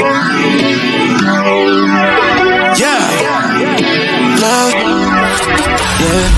Love, yeah.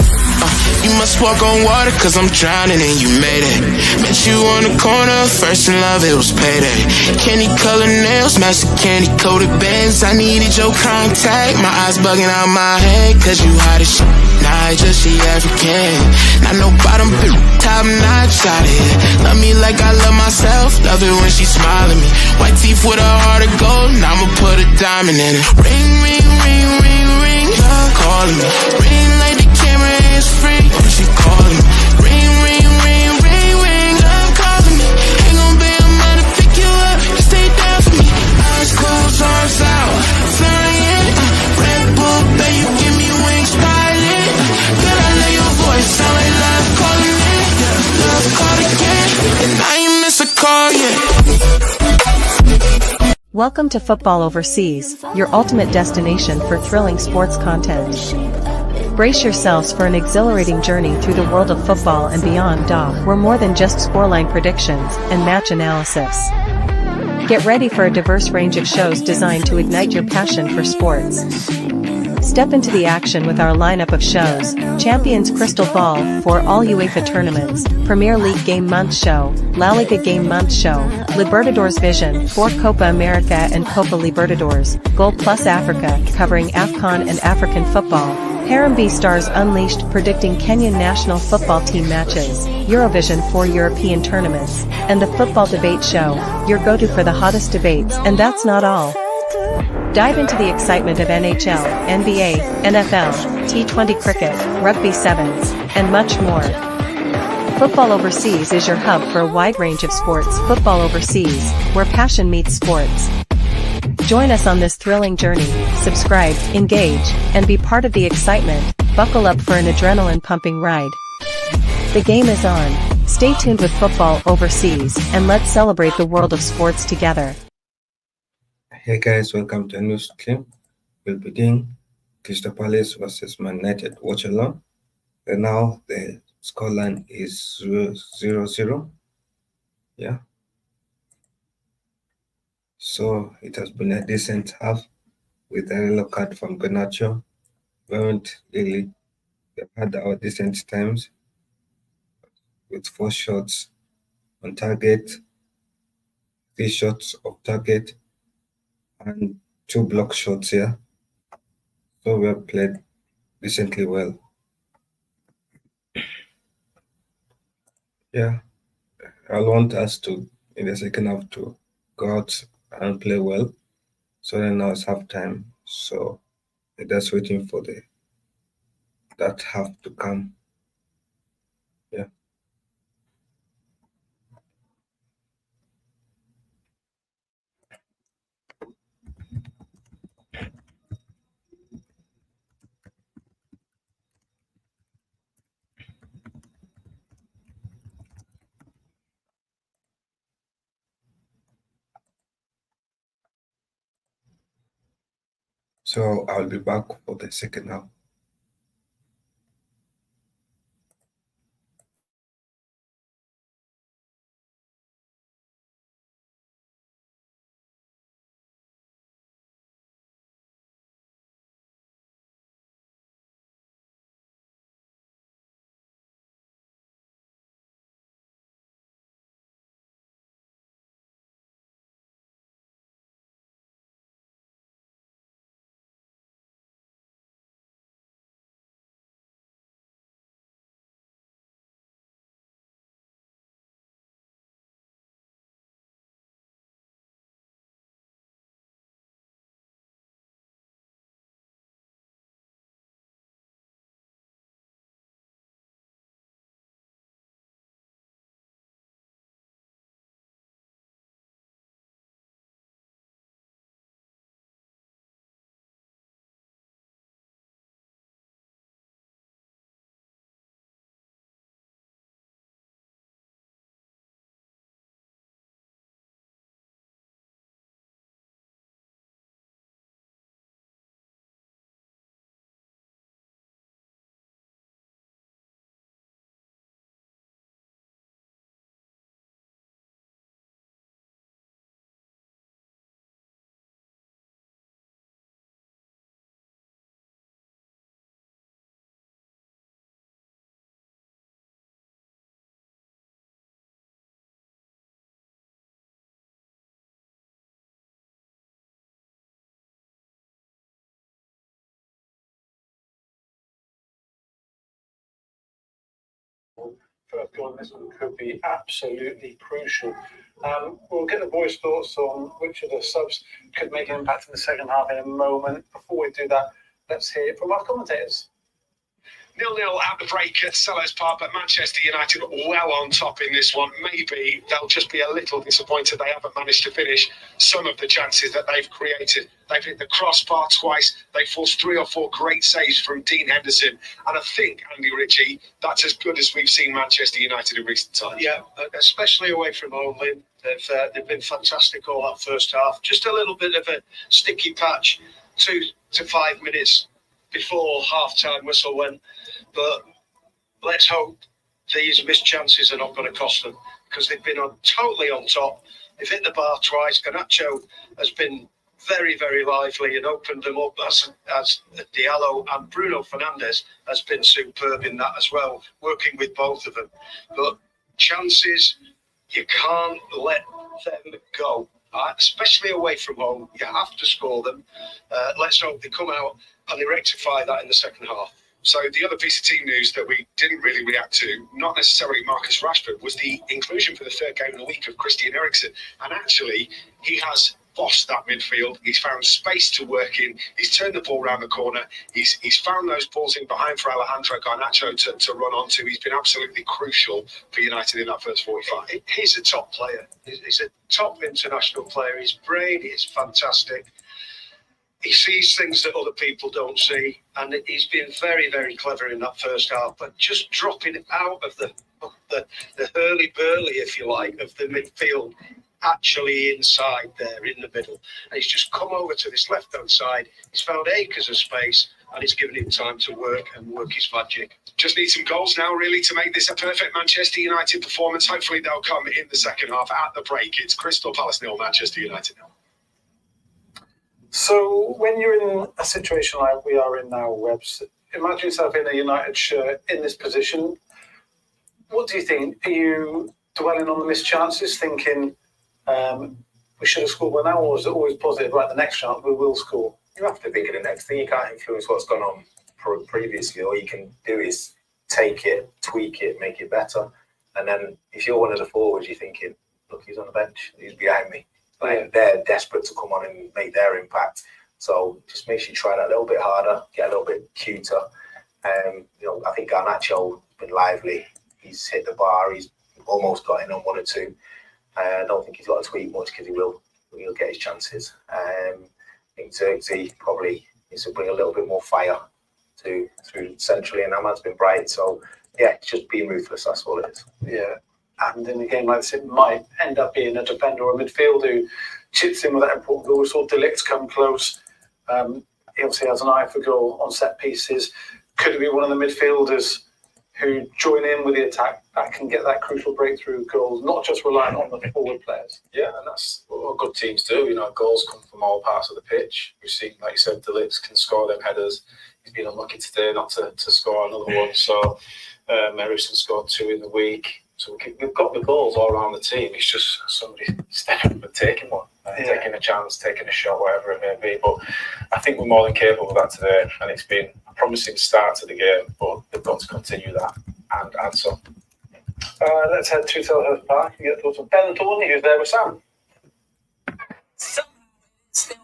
You must walk on water, cause I'm drowning and you made it. Met you on the corner, first in love, it was payday. Candy colored nails, match the candy coated bands. I needed your contact, my eyes bugging out my head, cause you hot as shit. Nah, I just see African. Not no bottom, top notch out here. Love me like I love myself, love it when she smile at me. White teeth with a heart of gold, now I'ma put a diamond in it. Ring, ring, ring, ring, ring, love calling me. Ring like the camera is free, oh, she calling me. Ring, ring, ring, ring, ring, love calling me. Ain't gon' be a man to pick you up, stay down for me. Eyes closed, arms out, flying. Red Bull, babe, you give me wings, pilot. Girl, I love your voice, sound like love calling me. Love called again, and I ain't miss a call yet. Welcome to Football Overseas, your ultimate destination for thrilling sports content. Brace yourselves for an exhilarating journey through the world of football and beyond. We're more than just scoreline predictions and match analysis. Get ready for a diverse range of shows designed to ignite your passion for sports. Step into the action with our lineup of shows: Champions Crystal Ball for all UEFA tournaments, Premier League Game Month Show, La Liga Game Month Show, Libertadores Vision for Copa America and Copa Libertadores, Goal Plus Africa covering AFCON and African football, Harambee Stars Unleashed predicting Kenyan national football team matches, Eurovision for European tournaments, and the Football Debate Show, your go-to for the hottest debates. And that's not all. Dive into the excitement of NHL, NBA, NFL, T20 cricket, rugby sevens, and much more. Football Overseas is your hub for a wide range of sports. Football Overseas, where passion meets sports. Join us on this thrilling journey, subscribe, engage, and be part of the excitement. Buckle up for an adrenaline-pumping ride. The game is on. Stay tuned with Football Overseas, and let's celebrate the world of sports together. Hey guys, welcome to a new stream. We'll be doing Crystal Palace versus Man Utd Watchalong. And now the scoreline is 0-0. Yeah. So it has been a decent half with a yellow card from Garnacho. We haven't really had our decent times with 4 shots on target, 3 shots off target, and 2 block shots here. So we have played decently well. Yeah, I want us to, in the second half, to go out and play well. So then now it's half time. So we're just waiting for that half to come. Yeah. So I'll be back for the second half. first goal in this one could be absolutely crucial. We'll get the boys' thoughts on which of the subs could make an impact in the second half in a moment. Before we do that, let's hear from our commentators. 0-0 at the break at Selhurst Park, but Manchester United well on top in this one. Maybe they'll just be a little disappointed they haven't managed to finish some of the chances that they've created. They've hit the crossbar twice. They forced 3 or 4 great saves from Dean Henderson. And I think, Andy Ritchie, that's as good as we've seen Manchester United in recent times. Yeah, especially away from home, Lynn. They've been fantastic all that first half. Just a little bit of a sticky patch 2 to 5 minutes before half-time whistle went. But let's hope these missed chances are not going to cost them, because they've been totally on top. They've hit the bar twice. Garnacho has been very, very lively and opened them up as Diallo, and Bruno Fernandes has been superb in that as well, working with both of them. But chances, you can't let them go, especially away from home. You have to score them. Let's hope they come out and they rectify that in the second half. So the other piece of team news that we didn't really react to, not necessarily Marcus Rashford, was the inclusion for the third game in the week of Christian Eriksen. And actually, he has bossed that midfield. He's found space to work in. He's turned the ball around the corner. He's found those balls in behind for Alejandro Garnacho to run onto. He's been absolutely crucial for United in that first 45. He's a top player. He's a top international player. His brain is fantastic. He sees things that other people don't see, and he's been very, very clever in that first half. But just dropping out of the hurly-burly, if you like, of the midfield, actually inside there in the middle. And he's just come over to this left-hand side. He's found acres of space, and it's given him time to work his magic. Just need some goals now, really, to make this a perfect Manchester United performance. Hopefully they'll come in the second half at the break. It's Crystal Palace 0, Manchester United 0. So when you're in a situation like we are in now, Webbs, imagine yourself in a United shirt in this position. What do you think? Are you dwelling on the missed chances, thinking we should have scored by now, or is it always positive, right, the next chance we will score? You have to think of the next thing. You can't influence what's gone on previously. All you can do is take it, tweak it, make it better. And then if you're one of the forwards, you're thinking, look, he's on the bench, he's behind me. Like, they're desperate to come on and make their impact. So just makes you try that a little bit harder, get a little bit cuter. I think Garnacho's been lively. He's hit the bar. He's almost got in on 1 or 2. I don't think he's got to tweak much, because he'll get his chances. I think Xerxes probably needs to bring a little bit more fire through centrally, and Ahmad's been bright. So yeah, it's just being ruthless. That's all it is. Yeah. And in a game like this, it might end up being a defender or a midfielder who chips in with that important goal. We saw De Ligt come close. He obviously has an eye for goal on set pieces. Could it be one of the midfielders who join in with the attack that can get that crucial breakthrough goals, not just relying on the forward players? Yeah, and that's what good teams do. Goals come from all parts of the pitch. We've seen, like you said, De Ligt can score them headers. He's been unlucky today not to score another one. So Eriksen scored 2 in the week. So we've got the goals all around the team. It's just somebody stepping up and taking one, taking a chance, taking a shot, whatever it may be. But I think we're more than capable of that today. And it's been a promising start to the game, but they've got to continue that and add some. Let's head to Selhurst Park and get thoughts on Ben Thornley, who's there with Sam. Somehow it's still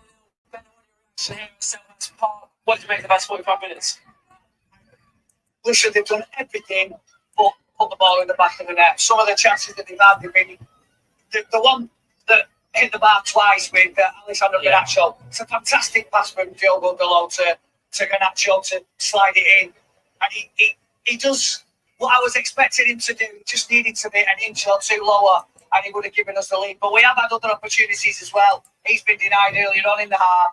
Ben Thornley here at Selhurst Park. What did you make of the past 45 minutes? Listen, they've done everything but put the ball in the back of the net. Some of the chances that they've had, they've been the one that hit the bar twice with Alejandro Garnacho. It's a fantastic pass from Diogo Dalot to Garnacho to slide it in, and he does what I was expecting him to do. He just needed to be an inch or 2 lower, and he would have given us the lead. But we have had other opportunities as well. He's been denied earlier on in the half.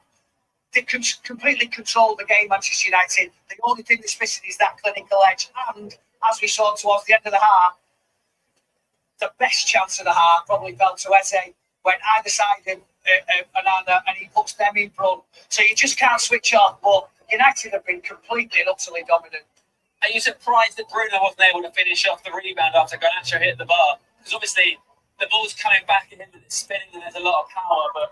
They completely controlled the game, Manchester United. The only thing that's missing is that clinical edge. And as we saw towards the end of the half, the best chance of the half probably fell to Eze, went either side of Ananda, and he puts them in front. So you just can't switch off. But United have been completely and utterly dominant. Are you surprised that Bruno wasn't able to finish off the rebound after Garnacho hit the bar? Because obviously the ball's coming back at him and it's spinning and there's a lot of power, but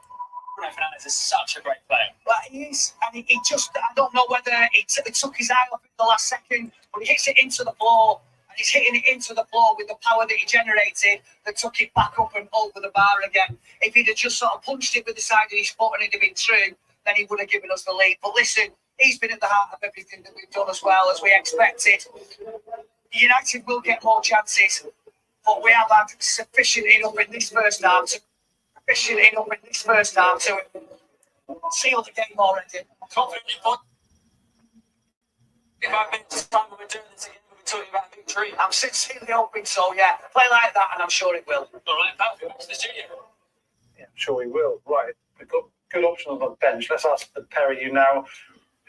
Bruno Fernandes is such a great player. But he is, and he just, I don't know whether it took his eye off in the last second, but he hits it into the floor. And he's hitting it into the floor with the power that he generated that took it back up and over the bar again. If he'd have just sort of punched it with the side of his foot and it'd have been true, then he would have given us the lead. But listen, he's been at the heart of everything that we've done as well as we expected. United will get more chances, but we have had sufficient enough in this first half to seal the game already. Confidently put. If I meant time when we're doing this again, we'll be talking about a victory. I'm sincerely hoping so, yeah. Play like that and I'm sure it will. All right, Pat, to the studio. Yeah, sure we will. Right, we've got good options on the bench. Let's ask the pair of you now.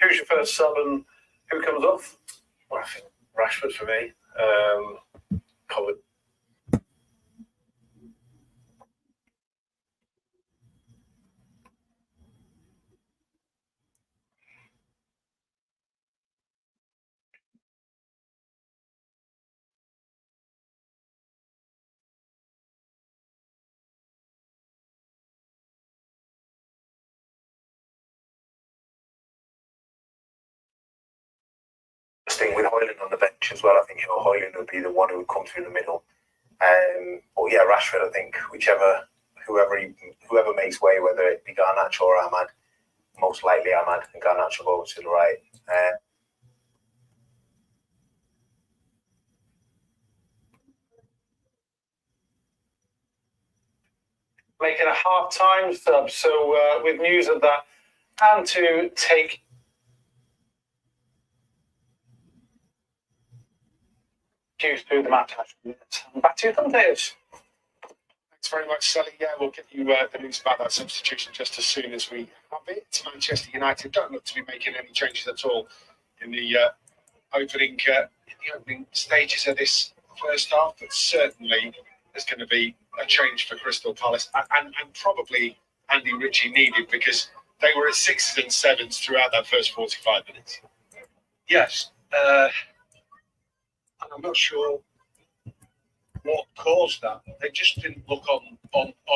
Who's your first sub and who comes off? Well, I think Rashford for me. Covered. Thing with Hoyland on the bench as well. I think Hoyland would be the one who would come through the middle. But yeah, Rashford. I think whoever makes way, whether it be Garnacho or Ahmad, most likely Ahmad, and Garnacho go to the right. Making a half-time sub. So with news of that, and to take cues through the match. Back to you, commentators. Thanks very much, Sally. Yeah, we'll get you the news about that substitution just as soon as we have it. Manchester United don't look to be making any changes at all in the opening stages of this first half, but certainly there's going to be a change for Crystal Palace and probably Andy Ritchie needed, because they were at 6s and 7s throughout that first 45 minutes. Yes. And I'm not sure what caused that. They just didn't look on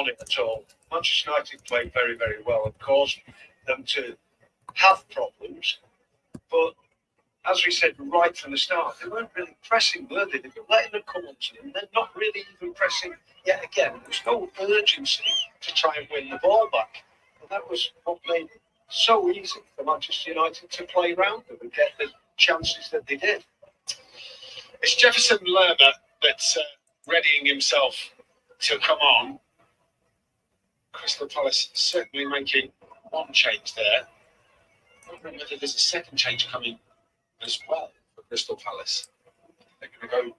it at all. Manchester United played very, very well and caused them to have problems. But as we said right from the start, they weren't really pressing, were they? They were letting them come on to them. They're not really even pressing yet again. There was no urgency to try and win the ball back. And that was what made it so easy for Manchester United to play around them and get the chances that they did. It's Jefferson Lerma that's readying himself to come on. Crystal Palace certainly making one change there. I don't know whether there's a second change coming as well for Crystal Palace. They're going to go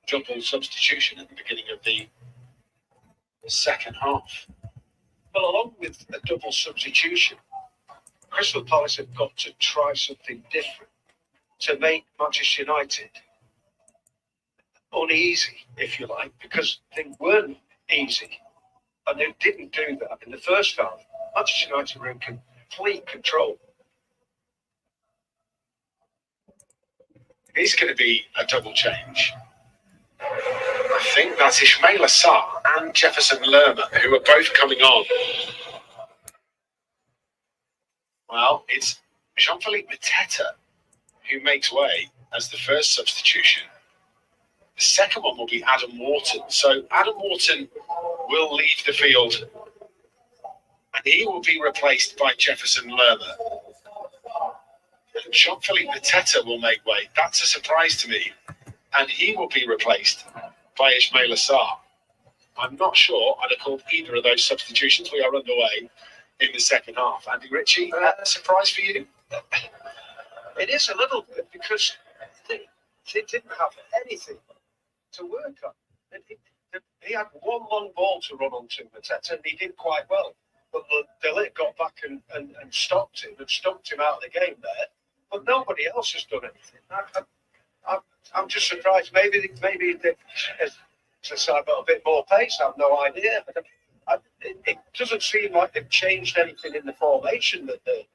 double substitution at the beginning of the second half. Well, along with a double substitution, Crystal Palace have got to try something different to make Manchester United uneasy, if you like, because they weren't easy. And they didn't do that in the first half. Manchester United were in complete control. It's going to be a double change. I think that's Ismail Assar and Jefferson Lerma, who are both coming on. Well, it's Jean-Philippe Mateta who makes way as the first substitution. The second one will be Adam Wharton. So Adam Wharton will leave the field and he will be replaced by Jefferson Lerma. And Jean-Philippe Mateta will make way. That's a surprise to me. And he will be replaced by Ismail Assar. I'm not sure I'd have called either of those substitutions. We are underway in the second half. Andy Ritchie, a surprise for you? It is a little bit, because they didn't have anything to work on. He had one long ball to run onto Mateta, and he did quite well. But the Ligt got back and stopped him and stumped him out of the game there. But nobody else has done anything. I'm just surprised. Maybe they exercise a bit more pace. I have no idea. It doesn't seem like they've changed anything in the formation that they've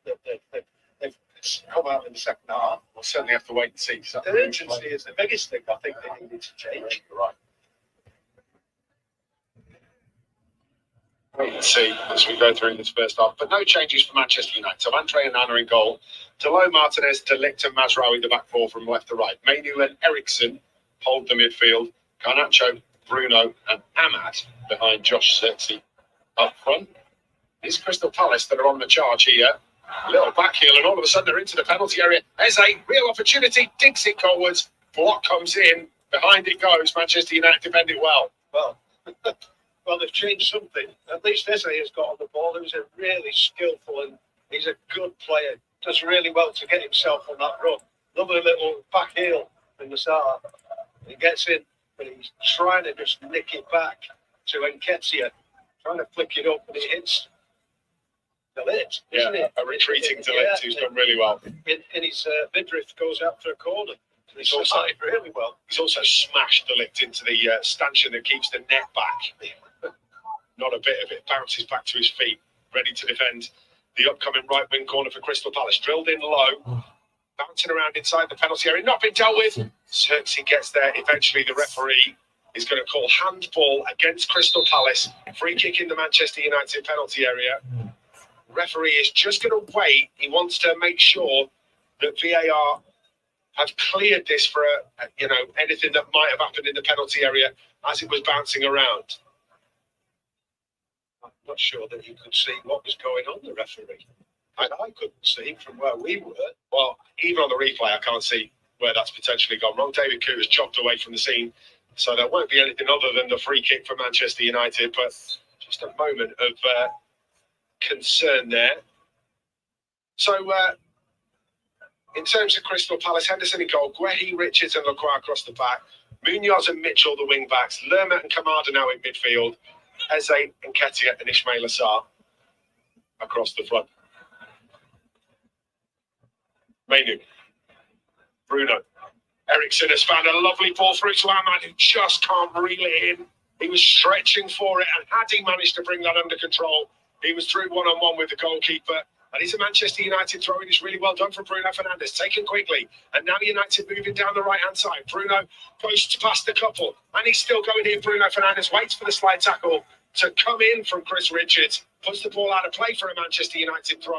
come out in the second half. We'll certainly have to wait and see. The urgency is the biggest thing I think they needed to change. You're right. Wait and see as we go through this first half. But no changes for Manchester United. So Andre and Nana in goal. Delo, Martinez, De Ligt and Mazraoui the back four from left to right. Mainu and Eriksson hold the midfield. Garnacho, Bruno and Ahmad behind Josh Xerxes up front. It's Crystal Palace that are on the charge here. A little back heel and all of a sudden they're into the penalty area. There's a real opportunity, digs it forwards. What comes in, behind it goes. Manchester United defend it well. Well, they've changed something. At least Eze has got on the ball. He was a really skillful and he's a good player. Does really well to get himself on that run. Lovely little back heel in the start. He gets in, but he's trying to just nick it back to Nketiah. Trying to flick it up and it hits De Ligt, isn't it? A retreating De Ligt who's done really well. In his midriff goes out for a corner. He's also really well. He's also smashed De Ligt into the stanchion that keeps the net back. Not a bit of it. Bounces back to his feet, ready to defend the upcoming right wing corner for Crystal Palace. Drilled in low, bouncing around inside the penalty area, not been dealt with. Xerxes gets there. Eventually, the referee is going to call handball against Crystal Palace. Free kick in the Manchester United penalty area. Referee is just going to wait. He wants to make sure that VAR have cleared this for anything that might have happened in the penalty area as it was bouncing around. I'm not sure that you could see what was going on, the referee. I couldn't see from where we were. Well, even on the replay, I can't see where that's potentially gone wrong. David Coote has chopped away from the scene, so there won't be anything other than the free kick for Manchester United, but just a moment of concern there. So, in terms of Crystal Palace, Henderson in goal, Guehi, Richards and Lacroix across the back, Munoz and Mitchell the wing backs, Lerma and Kamada now in midfield, Eze, Nketiah and Ismail Assar across the front. Mainu, Bruno, Ericsson has found a lovely ball through to Ahmad, who just can't reel it in. He was stretching for it, and had he managed to bring that under control, he was through one-on-one with the goalkeeper. And it's a Manchester United throw-in. It's really well done from Bruno Fernandes, taken quickly. And now United moving down the right-hand side. Bruno goes past the couple, and he's still going in. Bruno Fernandes waits for the slide tackle to come in from Chris Richards. Puts the ball out of play for a Manchester United throw.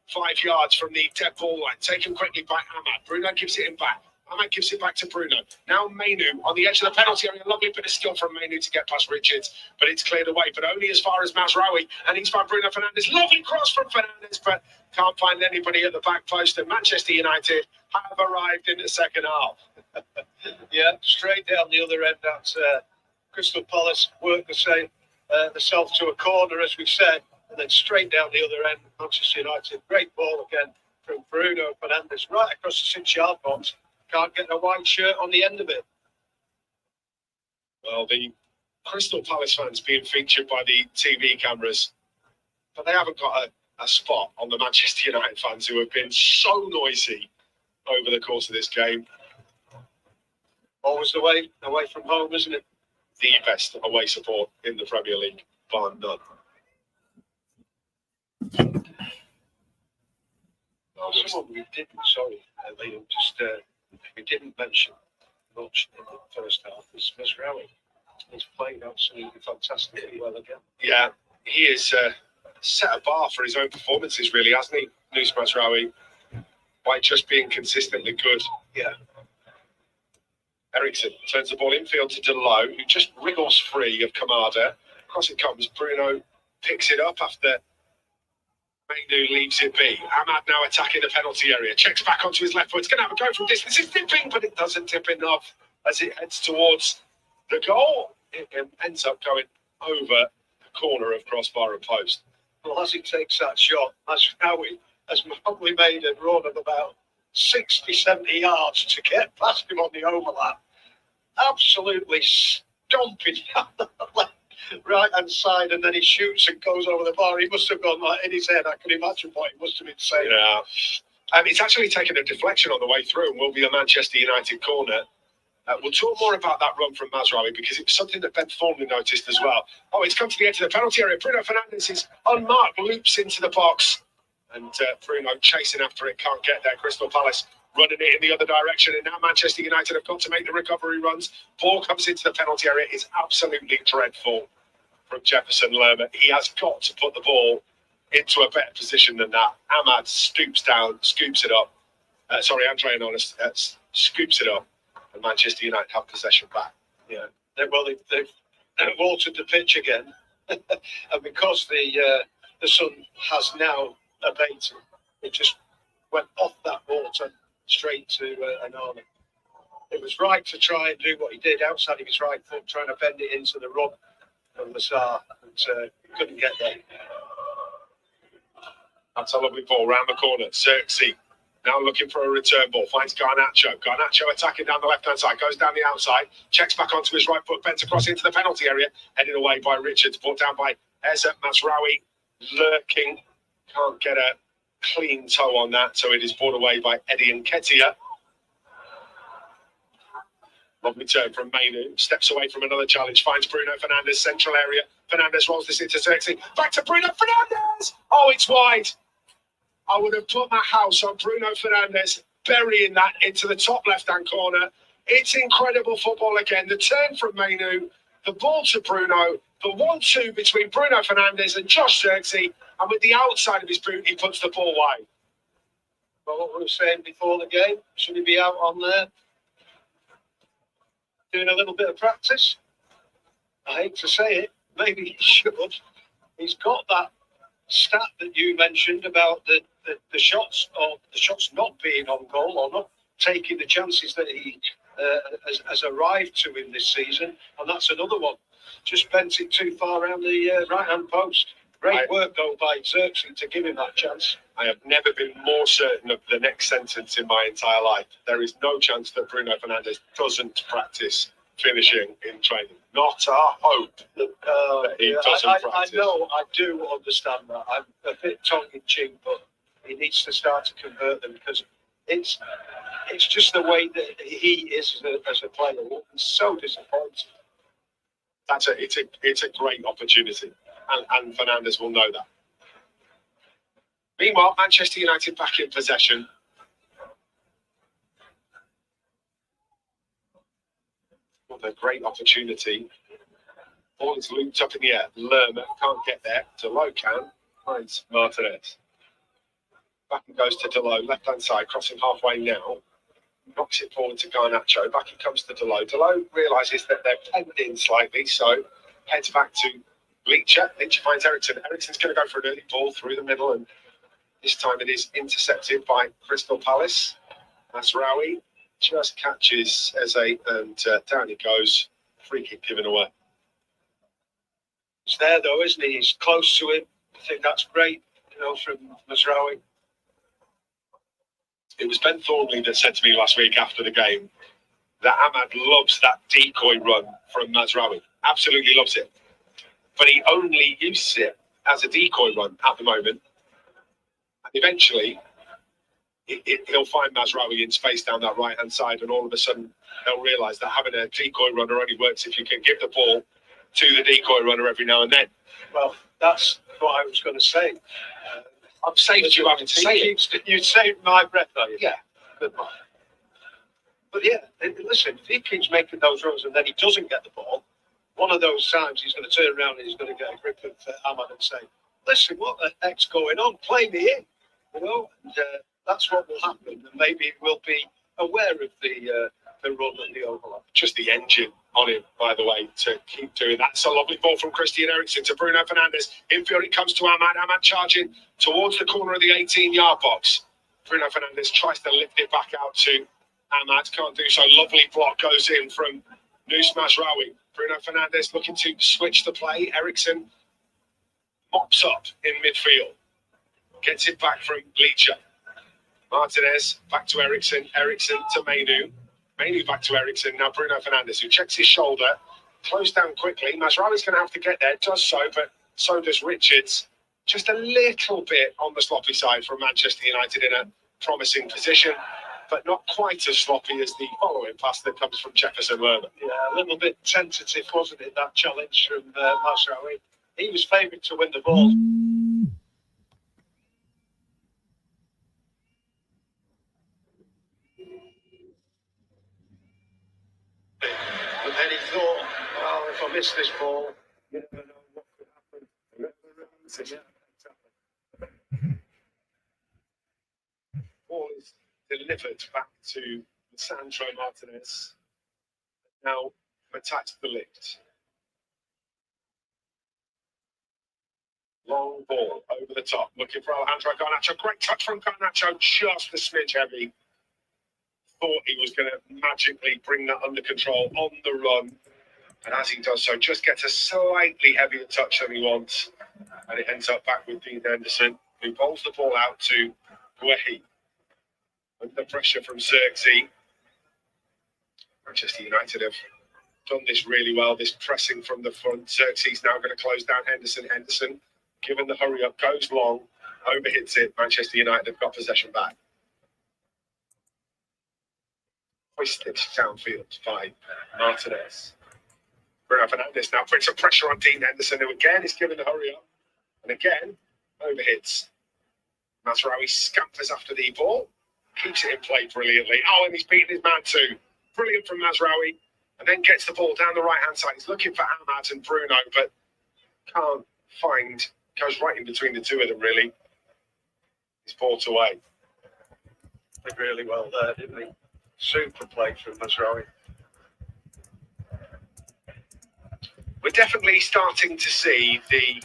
5 yards from the dead ball line. Taken quickly by Ahmad. Bruno gives it him back. Ahmad gives it back to Bruno. Now Mainu on the edge of the penalty area. Lovely bit of skill from Mainu to get past Richards, but it's cleared away, but only as far as Mazraoui, and he's found Bruno Fernandes. Lovely cross from Fernandes, but can't find anybody at the back post, and Manchester United have arrived in the second half. Yeah, straight down the other end. That's Crystal Palace work themselves to a corner, as we said, and then straight down the other end, Manchester United. Great ball again from Bruno Fernandes, right across the 6-yard box. Can't get a white shirt on the end of it. Well, the Crystal Palace fans being featured by the TV cameras, but they haven't got a spot on the Manchester United fans who have been so noisy over the course of this game. Always the way away from home, isn't it? The best away support in the Premier League, bar none. Someone we didn't, sorry, Liam, we didn't mention much in the first half is Mazraoui. He's played absolutely fantastically well again. Yeah, he has set a bar for his own performances, really, hasn't he, Nus Mazraoui, by just being consistently good. Yeah. Ericsson turns the ball infield to Delo, who just wriggles free of Kamada. Across it comes. Bruno picks it up after Mainu leaves it be. Ahmad now attacking the penalty area. Checks back onto his left foot. It's going to have a go from distance. It's tipping, but it doesn't tip enough as it heads towards the goal. It ends up going over the corner of crossbar and post. Well, as he takes that shot, Mazraoui has probably made a run of about 60, 70 yards to get past him on the overlap. Absolutely stomping down the left, right-hand side, and then he shoots and goes over the bar. He must have gone like in his head. I can imagine what he must have been saying. Yeah. It's actually taken a deflection on the way through and will be a Manchester United corner. We'll talk more about that run from Mazraoui because it was something that Ben Thornley noticed as well. Oh, it's come to the edge of the penalty area. Bruno Fernandes is unmarked, loops into the box. And Bruno chasing after it, can't get there. Crystal Palace running it in the other direction. And now Manchester United have got to make the recovery runs. Ball comes into the penalty area. It's absolutely dreadful from Jefferson Lerma. He has got to put the ball into a better position than that. Ahmad stoops down, scoops it up. Andre Anonis scoops it up and Manchester United have possession back. Yeah, they've altered the pitch again, and because the sun has now abated, it just went off that water straight to Anana. It was right to try and do what he did outside of his right foot, trying to bend it into the rub of Lassar, but couldn't get there. That's a lovely ball round the corner. Xerxes now looking for a return ball. Finds Garnacho. Garnacho attacking down the left-hand side. Goes down the outside. Checks back onto his right foot. Bends across into the penalty area. Headed away by Richards. Brought down by Eza Masraoui. Lurking. Can't get a clean toe on that. So it is brought away by Eddie Nketiah. Lovely turn from Mainu. Steps away from another challenge. Finds Bruno Fernandes. Central area. Fernandes rolls this into Xerxes. Back to Bruno Fernandes. Oh, it's wide. I would have put my house on Bruno Fernandes, burying that into the top left-hand corner. It's incredible football again. The turn from Mainu, the ball to Bruno, the 1-2 between Bruno Fernandes and Josh Xerxes, and with the outside of his boot, he puts the ball wide. Well, what we were saying before the game, should he be out on there doing a little bit of practice? I hate to say it, maybe he should. He's got that stat that you mentioned about the shots, or the shots not being on goal, or not taking the chances that he has arrived to in this season, and that's another one. Just bent it too far around the right-hand post. Great work though by Xerxes to give him that chance. I have never been more certain of the next sentence in my entire life. There is no chance that Bruno Fernandes doesn't practice finishing in training. Not a hope that he doesn't practice. I do understand that. I'm a bit tongue-in-cheek, but he needs to start to convert them, because it's just the way that he is as a player. It's so disappointing. It's a great opportunity, and Fernandes will know that. Meanwhile, Manchester United back in possession. What a great opportunity. Ball is looped up in the air. Lerma can't get there. Delo can. Finds Martinez. Back and goes to Delo, left-hand side, crossing halfway now. Knocks it forward to Garnacho. Back it comes to Delo. Delo realises that they're penned in slightly, so heads back to Leacher. Leacher finds Ericsson. Ericsson's going to go for an early ball through the middle, and this time it is intercepted by Crystal Palace. Masraoui just catches Eze, and down he goes. Free kick given away. He's there though, isn't he? He's close to him. I think that's great, from Masraoui. It was Ben Thornley that said to me last week after the game that Ahmad loves that decoy run from Masraoui. Absolutely loves it. But he only uses it as a decoy run at the moment. And eventually, he'll find Masraoui in space down that right-hand side, and all of a sudden, they'll realise that having a decoy runner only works if you can give the ball to the decoy runner every now and then. Well, that's what I was going to say. I've saved you having to say it. You saved my breath, are you? Yeah. Good man. But yeah, listen, if he keeps making those runs and then he doesn't get the ball, one of those times he's going to turn around and he's going to get a grip of Ahmad and say, listen, what the heck's going on? Play me in. And that's what will happen. And maybe we'll be aware of the run and the overlap. Just the engine on him, by the way, to keep doing that. It's a lovely ball from Christian Eriksen to Bruno Fernandes. Infield, it comes to Ahmad. Ahmad charging towards the corner of the 18-yard box. Bruno Fernandes tries to lift it back out to Ahmad. Can't do so. Lovely block goes in from Nous Masraoui. Bruno Fernandes looking to switch the play. Eriksen mops up in midfield. Gets it back from Leacher. Martinez back to Eriksen. Eriksen to Mainu. Mainu back to Eriksen. Now Bruno Fernandes, who checks his shoulder. Closed down quickly. Masraoui's going to have to get there. Does so, but so does Richards. Just a little bit on the sloppy side from Manchester United in a promising position, but not quite as sloppy as the following pass that comes from Jefferson Lerma. Yeah, a little bit tentative, wasn't it, that challenge from Masraoui? He was favoured to win the ball. But then he thought, well, if I miss this ball, you never know what could happen. Ball is delivered back to Sandro Martinez. Now, Matthijs de Ligt. Long ball over the top, looking for Alejandro Garnacho. Great touch from Garnacho, just a smidge heavy. Thought he was going to magically bring that under control on the run. And as he does so, just gets a slightly heavier touch than he wants. And it ends up back with Dean Henderson, who bowls the ball out to Guehi. Under pressure from Xerxes. Manchester United have done this really well, this pressing from the front. Xerxes now going to close down Henderson. Henderson, given the hurry up, goes long, overhits it. Manchester United have got possession back. Hoisted downfield by Martinez. Bruno Fernandes now puts some pressure on Dean Henderson, who again is given the hurry up. And again, overhits. Mazraoui scampers after the ball, keeps it in play brilliantly. Oh, and he's beaten his man too. Brilliant from Mazraoui. And then gets the ball down the right-hand side. He's looking for Ahmad and Bruno, but can't find, goes right in between the two of them, really. He's brought away. Did really well there, didn't he? Super play from Mazraoui. We're definitely starting to see the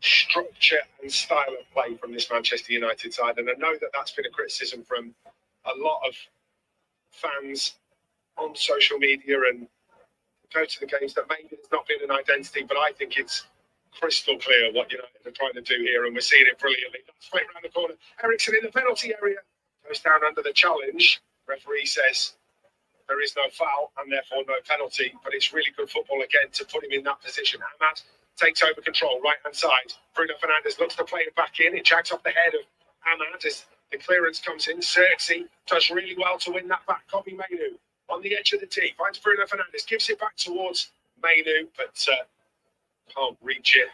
structure and style of play from this Manchester United side, and I know that that's been a criticism from a lot of fans on social media and go to the games that maybe there's not been an identity, but I think it's crystal clear what United are trying to do here, and we're seeing it brilliantly. Straight around the corner, Eriksen in the penalty area, goes down under the challenge. Referee says there is no foul and therefore no penalty, but it's really good football again to put him in that position. Ahmad takes over control, right-hand side. Bruno Fernandes looks to play it back in. It jags off the head of Ahmad as the clearance comes in. Xerxes does really well to win that back. Kobbie Mainoo on the edge of the tee. Finds Bruno Fernandes, gives it back towards Mainoo, but can't reach it.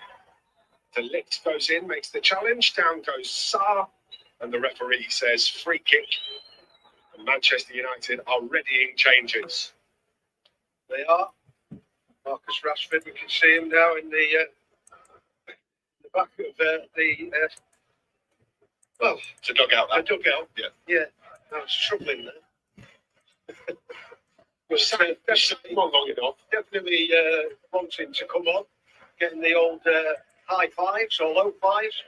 De Ligt goes in, makes the challenge. Down goes Sarr, and the referee says free kick. And Manchester United are readying changes. They are. Marcus Rashford, we can see him now in the back of well, To dugout that. the dugout. Yeah. I was struggling there. Definitely not long enough. Definitely wanting to come on, getting the old high fives or low fives,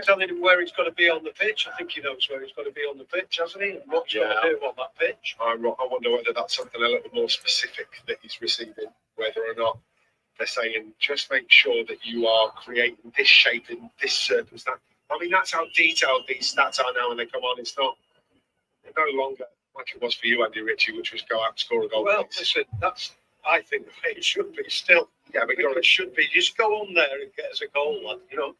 telling him where he's got to be on the pitch. I think he knows where he's got to be on the pitch, hasn't he? And what he's got to do on that pitch. I wonder whether that's something a little more specific that he's receiving, whether or not they're saying just make sure that you are creating this shape in this circumstance. I mean, that's how detailed these stats are now when they come on. It's not, they're no longer like it was for you, Andy Ritchie, which was go out and score a goal. Well, please. listen, that's, I think, the way it should be still. Yeah, but It should be. Just go on there and get us a goal, lad. You know,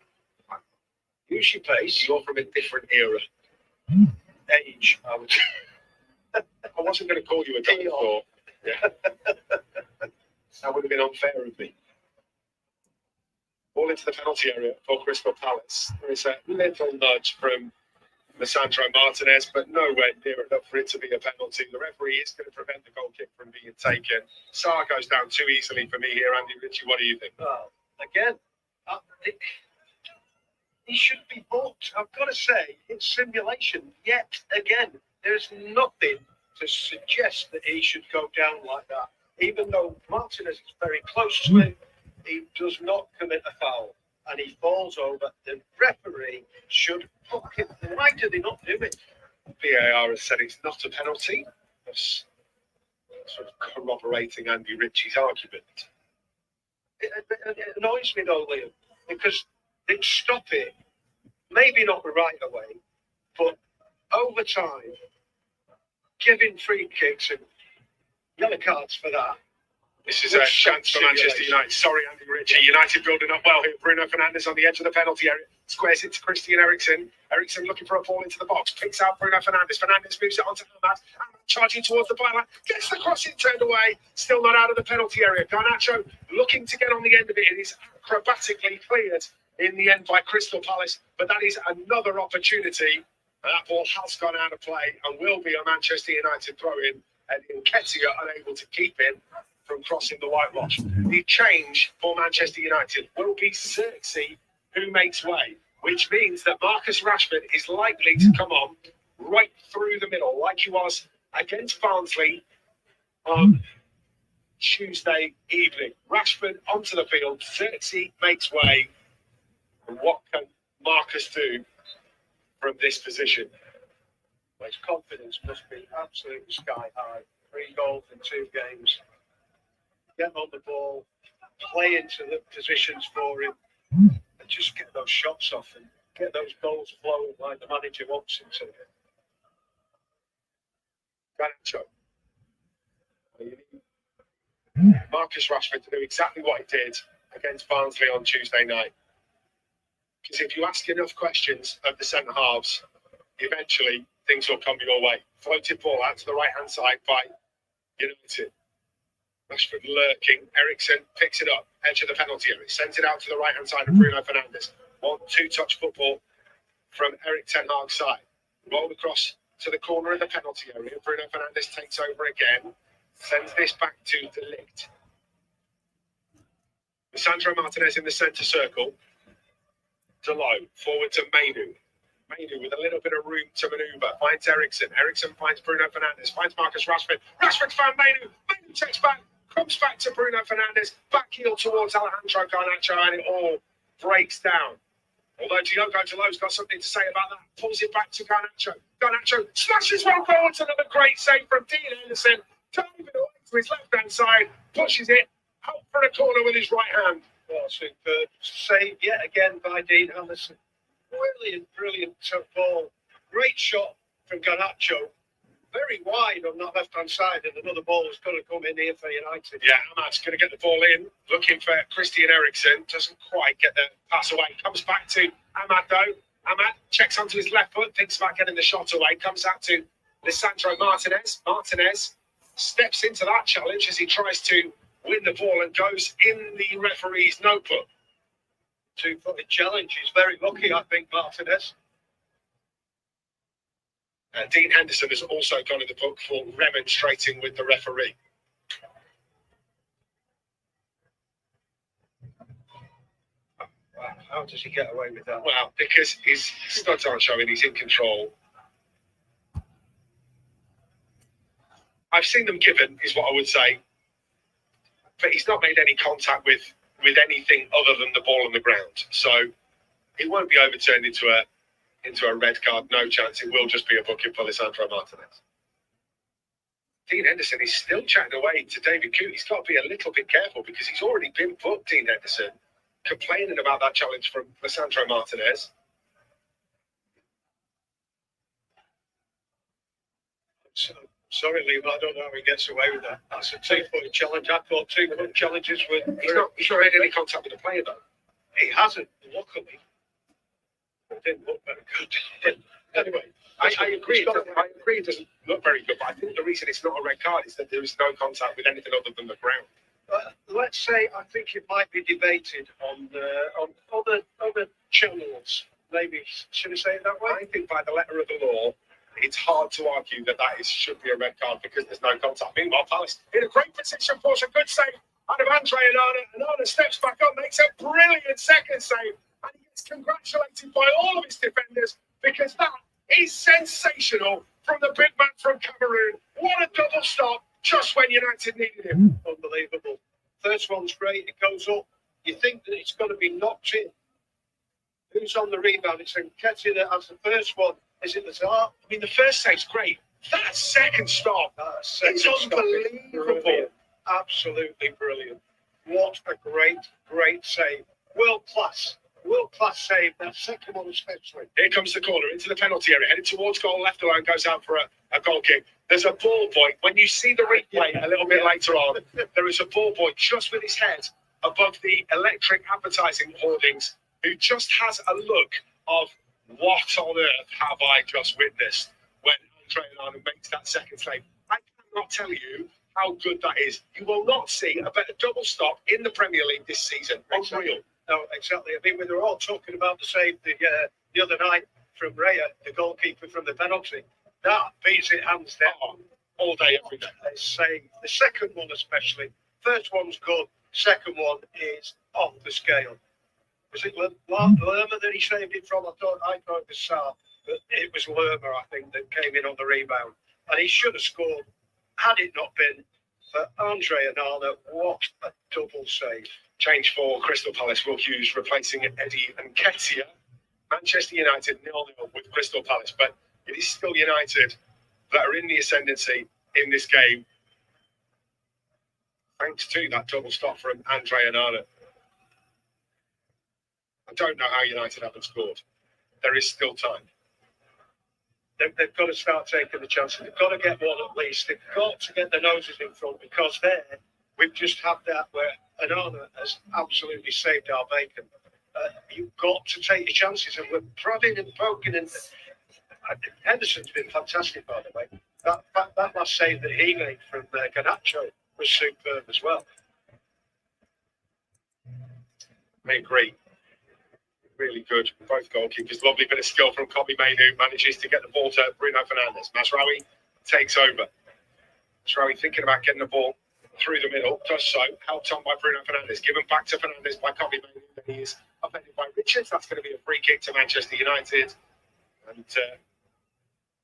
use your pace. you're from a different era. Age, I would. I wasn't going to call you a dinosaur. Yeah. That would have been unfair of me. Ball into the penalty area for Crystal Palace. There is a little nudge from Lisandro Martinez, but nowhere near enough for it to be a penalty. The referee is going to prevent the goal kick from being taken. Sarr goes down too easily for me here. Andy Ritchie, what do you think? Well, again, he should be booked. I've got to say, it's simulation. Yet again, there's nothing to suggest that he should go down like that. Even though Martinez is very close to him, he does not commit a foul. And he falls over. The referee should book him. Why do they not do it? VAR has said it's not a penalty. That's sort of corroborating Andy Ritchie's argument. It annoys me though, Liam, because they'd stop it, maybe not right away, but over time, giving free kicks and yellow cards for that. This is a chance for Manchester United. Sorry, Andy Ritchie. United building up well here. Bruno Fernandes on the edge of the penalty area. Squares it to Christian Eriksen. Eriksen looking for a ball into the box. Picks out Bruno Fernandes. Fernandes moves it onto Ahmad. Ahmad charging towards the byline. Gets the crossing turned away. Still not out of the penalty area. Garnacho looking to get on the end of it. It is acrobatically cleared in the end by Crystal Palace. But that is another opportunity. And that ball has gone out of play and will be a Manchester United throw-in. And Nketiah unable to keep it from crossing the whitewash. The change for Manchester United will be Xerxes, who makes way, which means that Marcus Rashford is likely to come on right through the middle, like he was against Barnsley on Tuesday evening. Rashford onto the field, 30 makes way. And what can Marcus do from this position? Well, his confidence must be absolutely sky high. 3 goals in 2 games. Get on the ball, play into the positions for him, and just get those shots off and get those goals flowing like the manager wants him to. Garnacho. Marcus Rashford to do exactly what he did against Barnsley on Tuesday night. Because if you ask enough questions of the centre halves, eventually things will come your way. Floated ball out to the right hand side by United. Rashford lurking. Ericsson picks it up, edge of the penalty area, sends it out to the right hand side of Bruno Fernandes. 1-2 touch football from Erik Ten Hag's side. Roll across to the corner of the penalty area. Bruno Fernandes takes over again. Sends this back to De Ligt. Sandro Martinez in the centre circle. Delot forward to Mainu. Mainu with a little bit of room to manoeuvre. Finds Ericsson. Ericsson finds Bruno Fernandes. Finds Marcus Rashford. Rashford's found Mainu. Mainu takes back. Comes back to Bruno Fernandes. Back heel towards Alejandro Garnacho. And it all breaks down. Although Diogo Dalot's got something to say about that. Pulls it back to Garnacho. Garnacho smashes one forward. Another great save from Dean Henderson. Diving away to his left-hand side. Pushes it out for a corner with his right hand. Well, superb save yet again by Dean Henderson. Brilliant ball. Great shot from Garnacho. Very wide on that left-hand side, and another ball is going to come in here for United. Yeah, Amad's going to get the ball in. Looking for Christian Eriksen. Doesn't quite get the pass away. Comes back to Amad, though. Amad checks onto his left foot. Thinks about getting the shot away. Comes out to Lisandro Martinez. Martinez steps into that challenge as he tries to win the ball and goes in the referee's notebook. 2-footed challenge. He's very lucky, I think, Martinez. Dean Henderson has also gone in the book for remonstrating with the referee. Wow, how does he get away with that? Well, because his studs aren't showing, he's in control. I've seen them given, is what I would say. But he's not made any contact with anything other than the ball on the ground. So it won't be overturned into a red card, no chance. It will just be a booking for Lisandro Martinez. Dean Henderson is still chatting away to David Coote. He's got to be a little bit careful because he's already been booked, Dean Henderson, complaining about that challenge from Lisandro Martinez. Sorry, Liam, I don't know how he gets away with that. That's a 2-footed challenge. I thought 2-foot challenges were... He's not made any contact with the player, though. He hasn't, luckily. It didn't look very good. Anyway, I agree. I agree it doesn't look very good, but I think the reason it's not a red card is that there is no contact with anything other than the ground. Let's say I think it might be debated on other channels. Maybe, should I say it that way? I think by the letter of the law, it's hard to argue that should be a red card because there's no contact. Meanwhile, Palace in a great position for a good save out of Andre Onana. Onana steps back up, makes a brilliant second save, and he gets congratulated by all of his defenders because that is sensational from the big man from Cameroon. What a double stop just when United needed him. Unbelievable. First one's great, it goes up. You think that it's going to be knocked in. Who's on the rebound? It's Nketiah that has the first one. Is it the top? I mean, the first save's great. That second stop is unbelievable. Brilliant. Absolutely brilliant. What a great save. World class save. That second one especially. Here comes the corner into the penalty area, headed towards goal, left alone, goes out for a goal kick. There's a ball boy. When you see the replay a little bit later on, there is a ball boy just with his head above the electric advertising hoardings who just has a look of what on earth have I just witnessed when Andre Onana makes that second save. I cannot tell you how good that is. You will not see a better double stop in the Premier League this season. Unreal. No, exactly. I mean, we were all talking about the save the other night from Raya, the goalkeeper from the penalty. That beats it hands down. All day, every day. Save. The second one especially. First one's good. Second one is off the scale. Was it Lerma that he saved it from? I thought it was Sarr, but it was Lerma, I think, that came in on the rebound. And he should have scored had it not been for Andre Onana. What a double save. Change for Crystal Palace. Will Hughes replacing Eddie Nketiah. Manchester United 0-0 with Crystal Palace, but it is still United that are in the ascendancy in this game, thanks to that double stop from Andre Onana. I don't know how United haven't scored. There is still time. They've got to start taking the chances. They've got to get one at least. They've got to get the noses in front, because there we've just had that where Onana has absolutely saved our bacon. You've got to take your chances, and we're prodding and poking. And Henderson's been fantastic, by the way. That last save that he made from Garnacho was superb as well. I agree. Really good. Both goalkeepers. Lovely bit of skill from Kobbie Mainoo. Manages to get the ball to Bruno Fernandes. Mazraoui takes over. Mazraoui thinking about getting the ball through the middle. Does so. Helped on by Bruno Fernandes. Given back to Fernandes by Kobbie Mainoo. Then he is upended by Richards. That's going to be a free kick to Manchester United. And I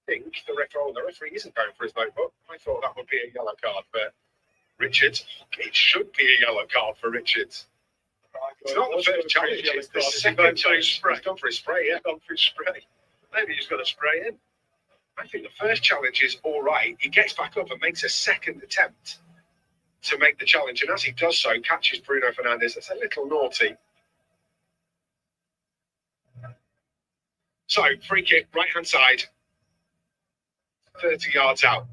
think the referee isn't going for his notebook. I thought that would be a yellow card for Richards. It should be a yellow card for Richards. It's not the first challenge, it's the second challenge. He's gone for a spray, yeah. He's gone for a spray. Maybe he's got a spray in. I think the first challenge is all right. He gets back up and makes a second attempt to make the challenge. And as he does so, catches Bruno Fernandes. That's a little naughty. So, free kick, right-hand side. 30 yards out.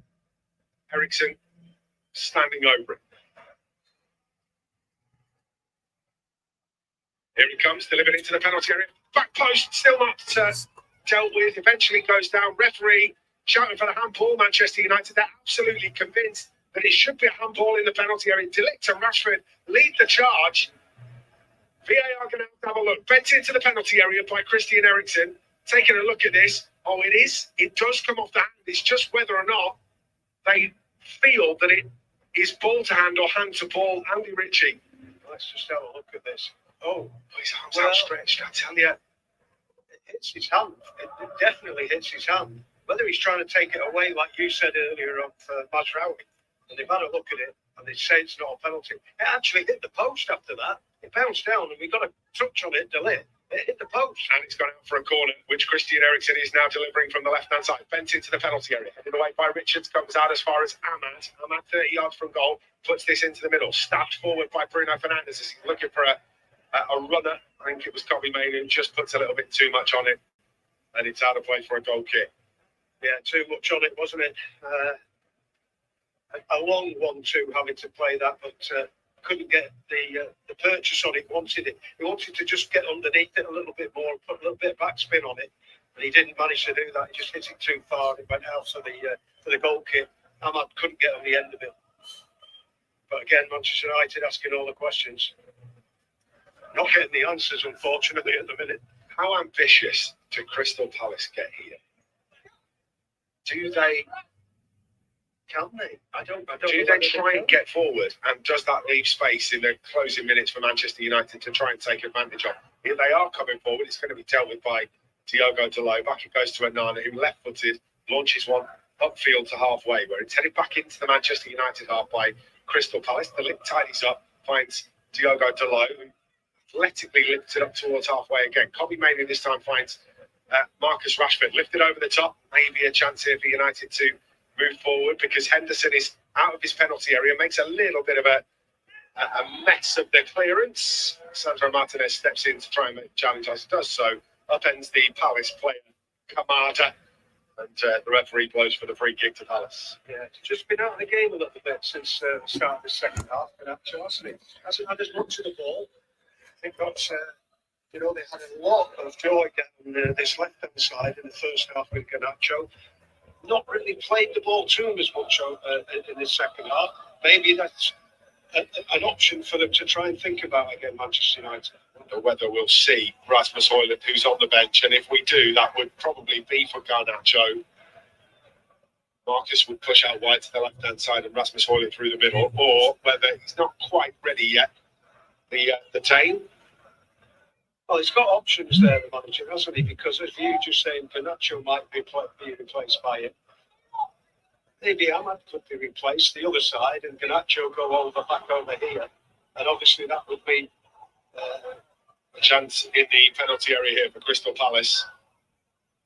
Eriksson standing over it. Here he comes, delivered into the penalty area. Back post, still not dealt with. Eventually goes down. Referee shouting for the handball. Manchester United, they're absolutely convinced that it should be a handball in the penalty area. De Ligt and Rashford lead the charge. VAR going to have a look. Bent into the penalty area by Christian Eriksen. Taking a look at this. Oh, it is. It does come off the hand. It's just whether or not they feel that it is ball to hand or hand to ball. Andy Ritchie. Let's just have a look at this. Oh, his arms outstretched, I tell you. It hits his hand. It definitely hits his hand. Whether he's trying to take it away, like you said earlier, of Mazraoui, and they've had a look at it, and they say it's not a penalty. It actually hit the post after that. It bounced down, and we got a touch on it, De Ligt. It hit the post. And it's gone out for a corner, which Christian Eriksen is now delivering from the left-hand side. Bent into the penalty area. Headed away by Richards, comes out as far as Ahmad. Ahmad 30 yards from goal, puts this into the middle. Stabbed forward by Bruno Fernandes as he's looking for a runner. I think it was Kobbie Mainoo, just puts a little bit too much on it, and it's out of play for a goal kick. Yeah, too much on it, wasn't it? A long 1-2 having to play that, but couldn't get the purchase on it. He wanted to just get underneath it a little bit more, put a little bit of backspin on it, but he didn't manage to do that. He just hit it too far. It went out for the goal kick. Ahmad couldn't get on the end of it. But again, Manchester United asking all the questions. Not getting the answers, unfortunately, at the minute. How ambitious do Crystal Palace get here? Do they? Can they? I don't do they try and get forward? And does that leave space in the closing minutes for Manchester United to try and take advantage of? If they are coming forward, it's going to be dealt with by Diogo Dalot. Back it goes to Onana, who left-footed launches one upfield to halfway, where it's headed back into the Manchester United half by Crystal Palace. The link tidies up, finds Diogo Dalot, who athletically lifted up towards halfway again. Kobbie Mainoo this time finds Marcus Rashford lifted over the top. Maybe a chance here for United to move forward, because Henderson is out of his penalty area, makes a little bit of a mess of the clearance. Sandro Martinez steps in to try and make a challenge. As he does so, upends the Palace player Kamada, and the referee blows for the free kick to Palace. Yeah, it's just been out of the game a little bit since the start of the second half, and actually, hasn't it? Hasn't had as much of the ball. I think that's, they had a lot of joy getting this left-hand side in the first half with Garnacho. Not really played the ball to him as much in the second half. Maybe that's an option for them to try and think about again, Manchester United. I wonder whether we'll see Rasmus Højlund, who's on the bench, and if we do, that would probably be for Garnacho. Marcus would push out wide to the left-hand side and Rasmus Højlund through the middle, or whether he's not quite ready yet. The Tane. Well, he's got options there, the manager, hasn't he? Because as you just saying, Garnacho might be replaced by him. maybe Ahmad could be replaced the other side and Garnacho go back over here. And obviously that would mean a chance in the penalty area here for Crystal Palace.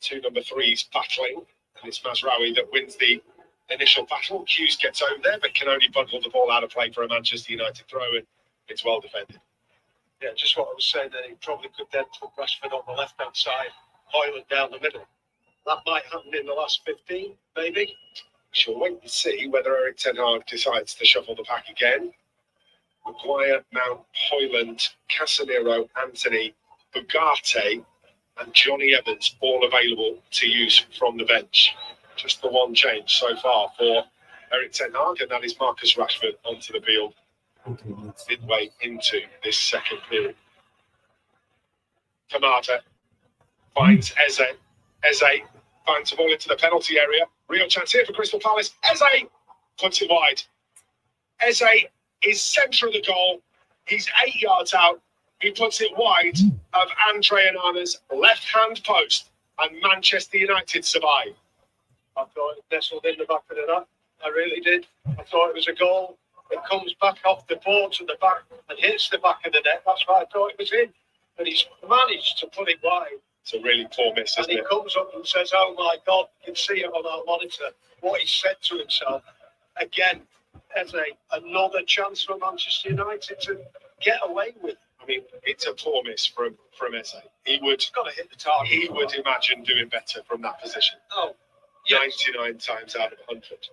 2 number 3s battling, and it's Mazraoui that wins the initial battle. Hughes gets over there, but can only bundle the ball out of play for a Manchester United throw, and it's well defended. Yeah, just what I was saying, that he probably could then put Rashford on the left-hand side, Højlund down the middle. That might happen in the last 15, maybe. We shall wait and see whether Erik ten Hag decides to shuffle the pack again. Maguire, Mount, Højlund, Casemiro, Anthony, Ugarte, and Johnny Evans all available to use from the bench. Just the one change so far for Erik ten Hag, and that is Marcus Rashford onto the field midway into this second period. Kamada finds Eze. Eze finds the ball into the penalty area. Real chance here for Crystal Palace. Eze puts it wide. Eze is centre of the goal. He's 8 yards out. He puts it wide of Andre Onana's left-hand post, and Manchester United survive. I thought it nestled in the back of the net. I really did. I thought it was a goal. It comes back off the board to the back and hits the back of the net. That's why I thought it was in. But he's managed to put it wide. It's a really poor miss, isn't it? And he comes up and says, "Oh my God," you can see it on our monitor, what he said to himself. Again, as another chance for Manchester United to get away with. I mean, it's a poor miss from Eze. He would got to hit the target. He would imagine doing better from that position. Oh, yes. 99 times out of 100.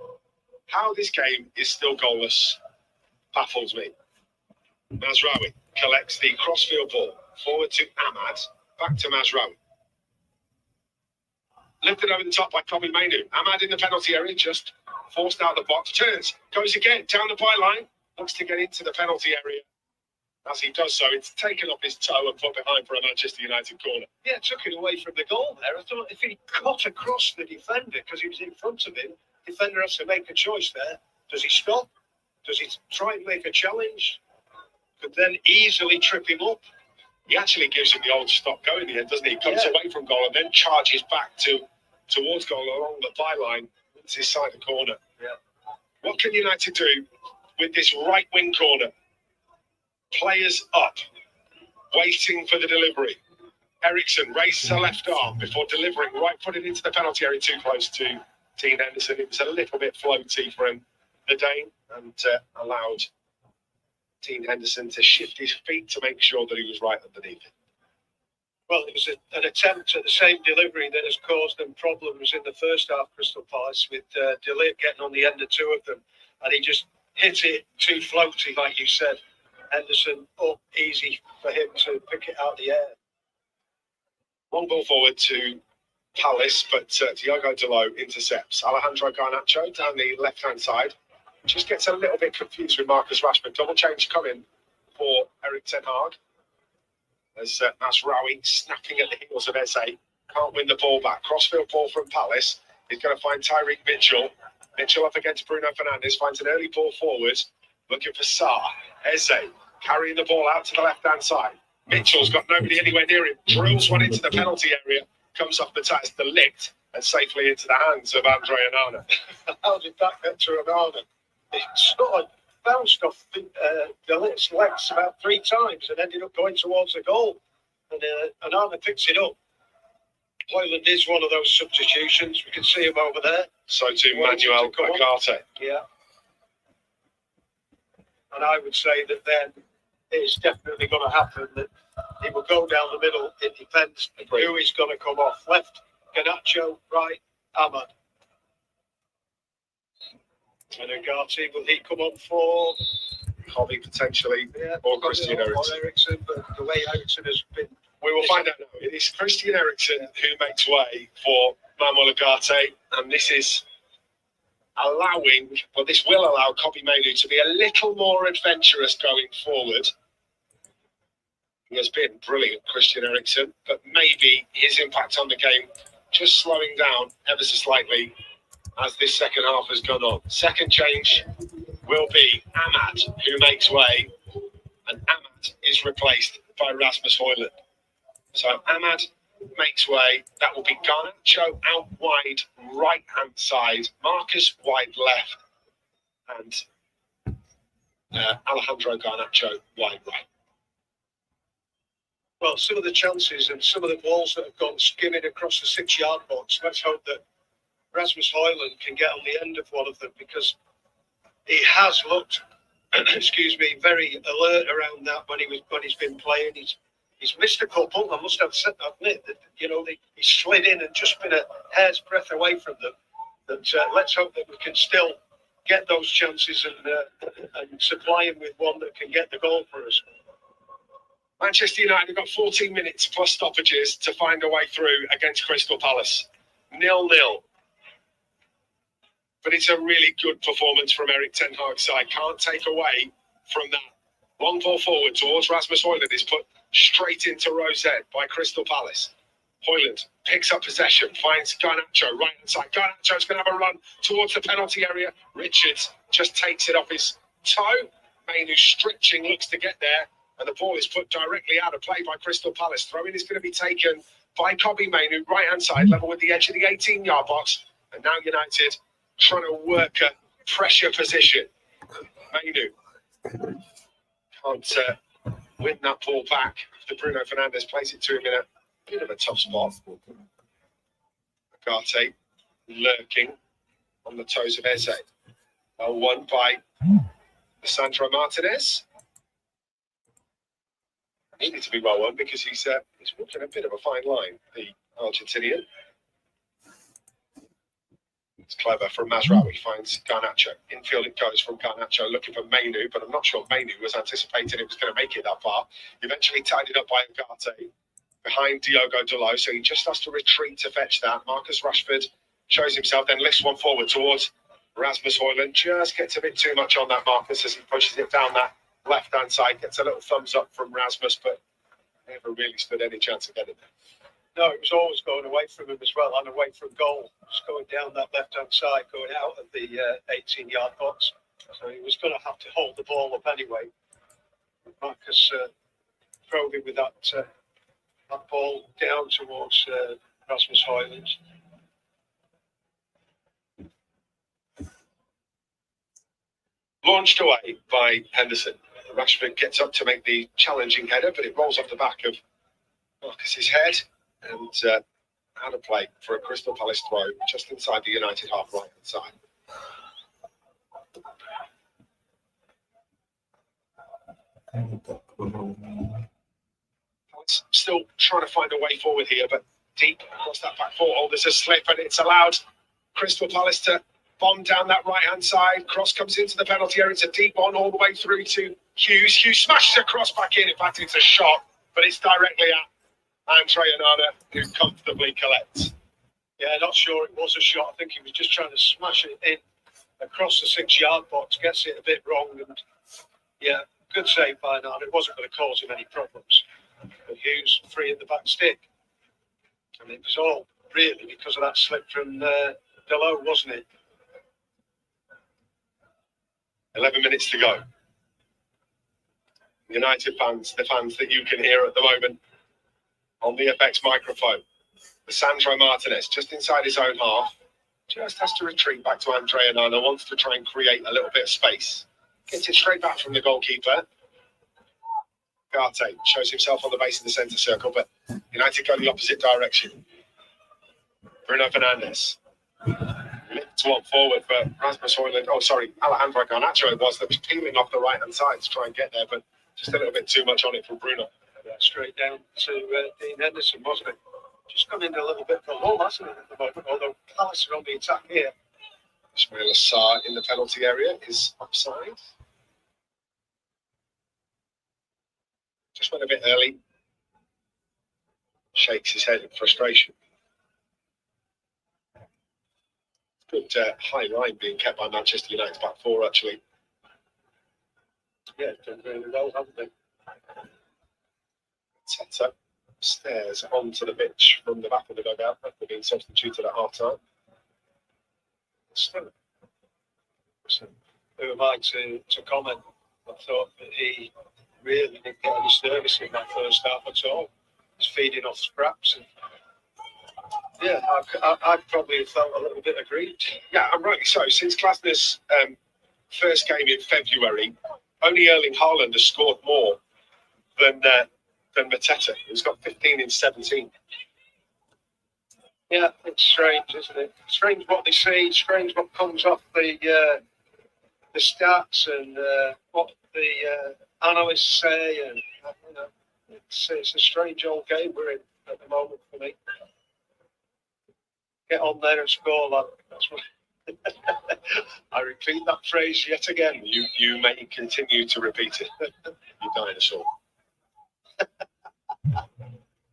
How this game is still goalless baffles me. Mazraoui collects the crossfield ball forward to Ahmad, back to Mazraoui. Lifted over the top by Kobbie Mainoo. Ahmad in the penalty area, just forced out of the box, turns, goes again down the byline, looks to get into the penalty area. As he does so, it's taken off his toe and put behind for a Manchester United corner. Yeah, took it away from the goal there. I thought if he cut across the defender, because he was in front of him, the defender has to make a choice there. Does he stop? Does he try and make a challenge? Could then easily trip him up. He actually gives him the old stop going here, doesn't he? He comes away from goal and then charges back towards goal along the byline. It's his side of the corner. Yeah. What can United do with this right wing corner? Players up, waiting for the delivery. Ericsson raises the left arm before delivering, right footed into the penalty area, too close to Dean Henderson. It was a little bit floaty for him, the Dane, and allowed Dean Henderson to shift his feet to make sure that he was right underneath it. Well, it was an attempt at the same delivery that has caused them problems in the first half, Crystal Palace, with De Ligt getting on the end of two of them, and he just hit it too floaty, like you said. Henderson up, easy for him to pick it out of the air. Long ball forward to Palace, but Diogo Dalot intercepts. Alejandro Garnacho down the left-hand side. Just gets a little bit confused with Marcus Rashford. Double change coming for Erik ten Hag. As Mazraoui snapping at the heels of Eze. Can't win the ball back. Crossfield ball from Palace. He's going to find Tyreek Mitchell. Mitchell up against Bruno Fernandes. Finds an early ball forward. Looking for Sarr. Eze carrying the ball out to the left-hand side. Mitchell's got nobody anywhere near him. Drills one into the penalty area. Comes off the ties, De Ligt, and safely into the hands of Andre Onana. How did that get to Onana? It sort of bounced off De Ligt's legs about 3 times and ended up going towards the goal. And Onana picks it up. Højlund is one of those substitutions. We can see him over there. So too Manuel Ugarte. Yeah. And I would say that then it's definitely going to happen that he will go down the middle. It depends who is going to come off. Left, Garnacho, right, Ahmad. And Ugarte, will he come on for Kobbie potentially, or Christian Eriksen? But the way Eriksen has been... We will find out now. It is Christian Eriksen who makes way for Manuel Ugarte, and this is this will allow Kobbie Mainoo to be a little more adventurous going forward. He has been brilliant, Christian Eriksen, but maybe his impact on the game just slowing down ever so slightly as this second half has gone on. Second change will be Ahmad, who makes way, and Ahmad is replaced by Rasmus Højlund. So Ahmad makes way. That will be Garnacho out wide, right-hand side. Marcus wide left. And Alejandro Garnacho wide right. Well, some of the chances and some of the balls that have gone skimming across the 6-yard box, let's hope that Rasmus Højlund can get on the end of one of them, because he has looked, excuse me, very alert around that when he's been playing. He's missed a couple. I must admit that he slid in and just been a hair's breadth away from them. But let's hope that we can still get those chances and supply him with one that can get the goal for us. Manchester United have got 14 minutes plus stoppages to find a way through against Crystal Palace. 0-0. But it's a really good performance from Erik ten Hag's side. Can't take away from that. Long ball forward towards Rasmus Højlund is put straight into Rosette by Crystal Palace. Højlund picks up possession, finds Garnacho right hand side. Garnacho's going to have a run towards the penalty area. Richards just takes it off his toe. Mainu stretching, looks to get there. And the ball is put directly out of play by Crystal Palace. Throw-in is going to be taken by Kobbie Mainu, right-hand side, level with the edge of the 18-yard box. And now United trying to work a pressure position. Mainu can't win that ball back. The Bruno Fernandes plays it to him in a bit of a tough spot. Agate lurking on the toes of Eze. Well won by Sandro Martinez. Needed to be well won because he's walking a bit of a fine line, the Argentinian. It's clever from Mazraoui, finds Garnacho. Infield it goes from Garnacho, looking for Mainu, but I'm not sure Mainu was anticipating it was going to make it that far. Eventually tidied up by Agate behind Diogo Dalot, so he just has to retreat to fetch that. Marcus Rashford shows himself, then lifts one forward towards Rasmus Højlund. Just gets a bit too much on that Marcus as he pushes it down that left-hand side, gets a little thumbs up from Rasmus, but never really stood any chance of getting there. No, it was always going away from him as well, and away from goal. Just going down that left-hand side, going out of the 18-yard box. So he was going to have to hold the ball up anyway. Marcus drove him with that ball down towards Rasmus Højlund. Launched away by Henderson. Rashford gets up to make the challenging header, but it rolls off the back of Marcus's head and out of play for a Crystal Palace throw just inside the United half right-hand side. Still trying to find a way forward here, but deep across that back four. Oh, there's a slip and it's allowed Crystal Palace to bomb down that right-hand side. Cross comes into the penalty area. It's a deep one all the way through to Hughes. Hughes smashes a cross back in. In fact, it's a shot, but it's directly at Andre Onana, who comfortably collects. Yeah, not sure it was a shot. I think he was just trying to smash it in across the 6-yard box. Gets it a bit wrong. And yeah, good save by Onana. It wasn't going to cause him any problems. But Hughes free at the back stick. And it was all really because of that slip from Dalot, wasn't it? 11 minutes to go. United fans, the fans that you can hear at the moment on the FX microphone. Sandro Martinez just inside his own half. Just has to retreat back to Andre Onana. Wants to try and create a little bit of space. Gets it straight back from the goalkeeper. Garte shows himself on the base of the centre circle, but United go the opposite direction. Bruno Fernandes lifts one forward for Rasmus Højlund. Oh, sorry, Alejandro Garnacho it was that was peeling off the right-hand side to try and get there, but just a little bit too much on it for Bruno. Straight down to Dean Henderson, wasn't it? Just gone in a little bit for a goal, hasn't it, at the moment, although Palace are on the attack here. Ismail Assar in the penalty area is offside. Just went a bit early. Shakes his head in frustration. Good high line being kept by Manchester United's back four, actually. Yeah, done really well, haven't they? Teta stairs onto the pitch from the back of the dugout after being substituted at half time. Who am I to comment? I thought that he really didn't get any service in that first half at all. He's feeding off scraps and Yeah, I'd probably have felt a little bit aggrieved. Yeah, and rightly so. Since Glasnow's first game in February, only Erling Haaland has scored more than Mateta, who's got 15 in 17. Yeah, it's strange, isn't it? Strange what they say, strange what comes off the stats and what the analysts say, and you know, it's a strange old game we're in at the moment for me. Get on there and score, lad. That's what. I repeat that phrase yet again. You may continue to repeat it, you dinosaur.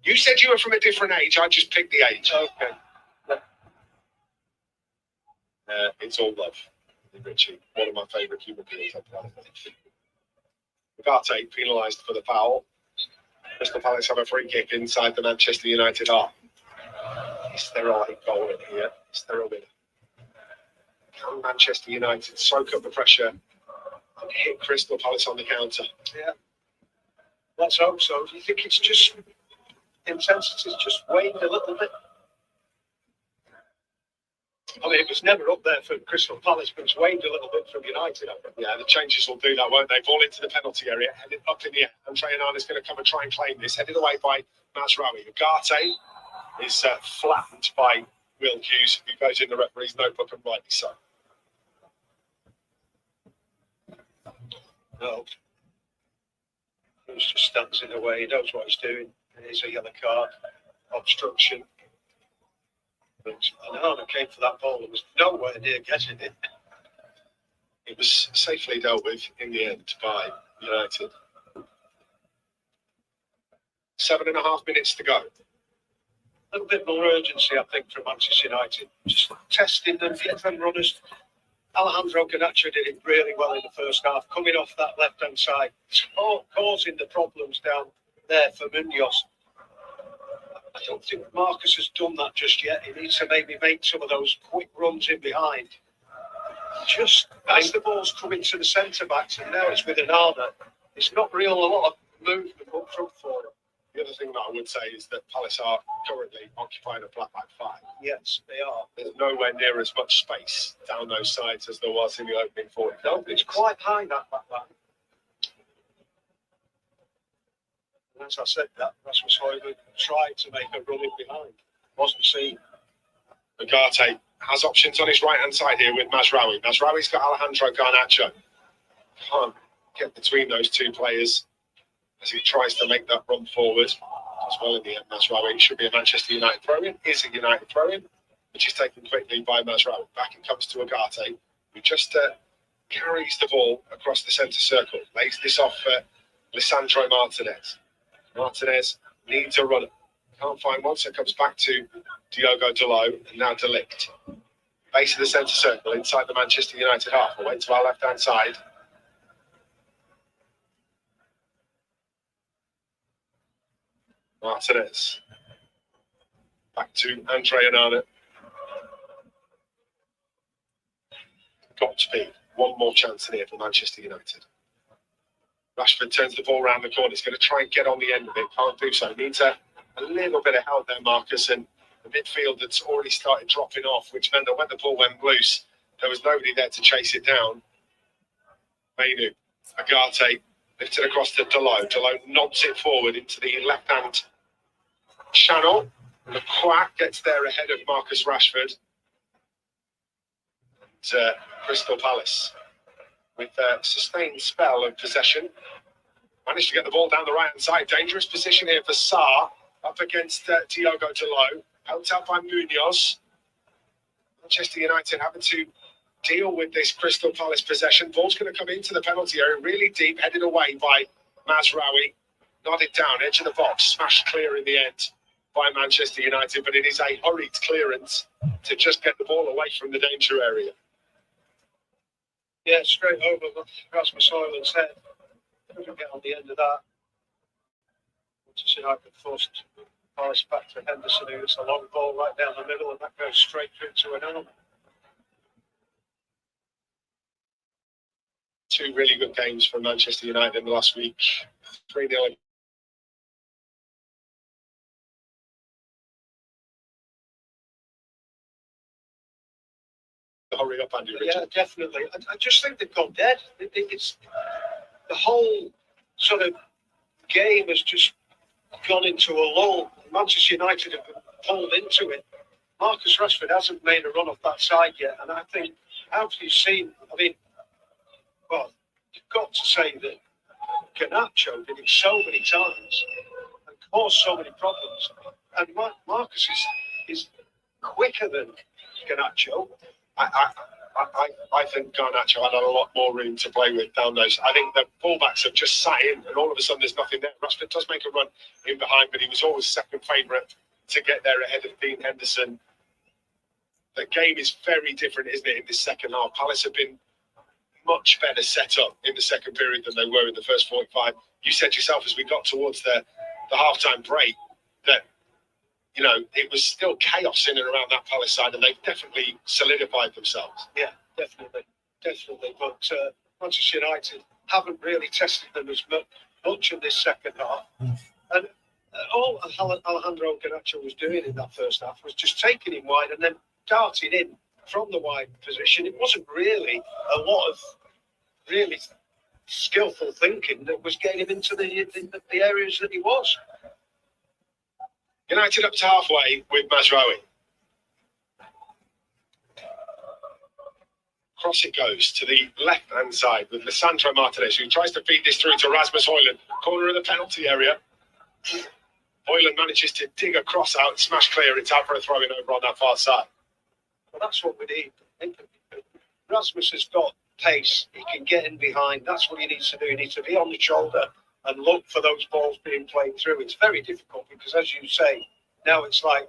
You said you were from a different age. I just picked the age. Okay. It's all love. Richie, one of my favourite human beings. Ugarte penalised for the foul. Crystal Palace have a free kick inside the Manchester United half. Is there a goal in here? Is there a winner? Can Manchester United soak up the pressure and hit Crystal Palace on the counter? Yeah. Let's hope so. Do you think it's just intensity's just waned a little bit? I mean, it was never up there for Crystal Palace, but it's waned a little bit from United. Yeah, the changes will do that, won't they? Ball into the penalty area, headed up in the air. And Trayanana's going to come and try and claim this. Headed away by Mazraoui. Ugarte is flattened by Will Hughes, who goes in the referee's notebook, and rightly so. No. Hughes just stands in the way. He knows what he's doing. Here's a yellow card. Obstruction. And Onana came for that ball and was nowhere near getting it. It was safely dealt with in the end by United. 7.5 minutes to go. A little bit more urgency, I think, from Manchester United. Just testing them, get them runners. Alejandro Garnacho did it really well in the first half, coming off that left-hand side, causing the problems down there for Munoz. I don't think Marcus has done that just yet. He needs to maybe make some of those quick runs in behind. Just as the ball's coming to the centre-backs, and now it's with Onana, it's not a lot of movement up front for him. The other thing that I would say is that Palace are currently occupying a flat back five. Yes, they are. There's nowhere near as much space down those sides as there was in the opening 40. No, it's quite high, that back line. And as I said, that Rasmus Højlund tried to make a run in behind. Wasn't seen. Ugarte has options on his right-hand side here with Mazraoui. Mazraoui's got Alejandro Garnacho. Can't get between those two players as he tries to make that run forward. As well in the end, Mazraoui should be a Manchester United throw-in. Is a United throw-in, which is taken quickly by Mazraoui. Back it comes to Ugarte, who just carries the ball across the centre circle. Lays this off Lisandro Martinez. Martinez needs a runner. Can't find one, so it comes back to Diogo Dalot and now De Ligt. Base of the centre circle inside the Manchester United half. Away to our left-hand side. Martinez. Back to Andre Onana. Got to be one more chance in here for Manchester United. Rashford turns the ball around the corner. He's going to try and get on the end of it. Can't do so. Needs a little bit of help there, Marcus. And the midfield that's already started dropping off, which meant that when the ball went loose, there was nobody there to chase it down. Mainu, Ugarte lifted across to Dalot. Dalot nods it forward into the left-hand channel. And the Quack gets there ahead of Marcus Rashford. And Crystal Palace, with a sustained spell of possession, managed to get the ball down the right-hand side. Dangerous position here for Sarr, up against Diogo Dalot. Helped out by Munoz. Manchester United having to deal with this Crystal Palace possession. Ball's going to come into the penalty area, really deep, headed away by Mazraoui. Nodded down, edge of the box, smashed clear in the end by Manchester United, but it is a hurried clearance to just get the ball away from the danger area. Yeah, straight over Rasmus Højlund's head. Couldn't get on the end of that. Manchester United forced Palace back to Henderson, who gets a long ball right down the middle, and that goes straight through to an element. Two really good games from Manchester United in the last week. 3-0 to hurry up, Andy. Yeah, definitely. I just think they've gone dead. It's the whole sort of game has just gone into a lull. Manchester United have been pulled into it. Marcus Rashford hasn't made a run off that side yet, and I think, how have you seen? I mean, well, you've got to say that Garnacho did it so many times and caused so many problems, and Marcus is quicker than Garnacho. I think Garnacho had a lot more room to play with down those. I think the fullbacks have just sat in, and all of a sudden there's nothing there. Rashford does make a run in behind, but he was always second favourite to get there ahead of Dean Henderson. The game is very different, isn't it, in this second half? Palace have been much better set up in the second period than they were in the first 45. You said yourself as we got towards the half-time break that, you know, it was still chaos in and around that Palace side, and they've definitely solidified themselves. Yeah, definitely. But Manchester United haven't really tested them as much in this second half. And all Alejandro Garnacho was doing in that first half was just taking him wide and then darting in from the wide position. It wasn't really a lot of really skillful thinking that was getting him into the areas that he was. United up to halfway with Mazraoui. Cross it goes to the left-hand side with Lisandro Martinez, who tries to feed this through to Rasmus Højlund, corner of the penalty area. Højlund manages to dig a cross out, smash clear. It's out for a throw-in over on that far side. Well, that's what we need. Rasmus has got pace. He can get in behind. That's what he needs to do. He needs to be on the shoulder and look for those balls being played through. It's very difficult because, as you say, now it's like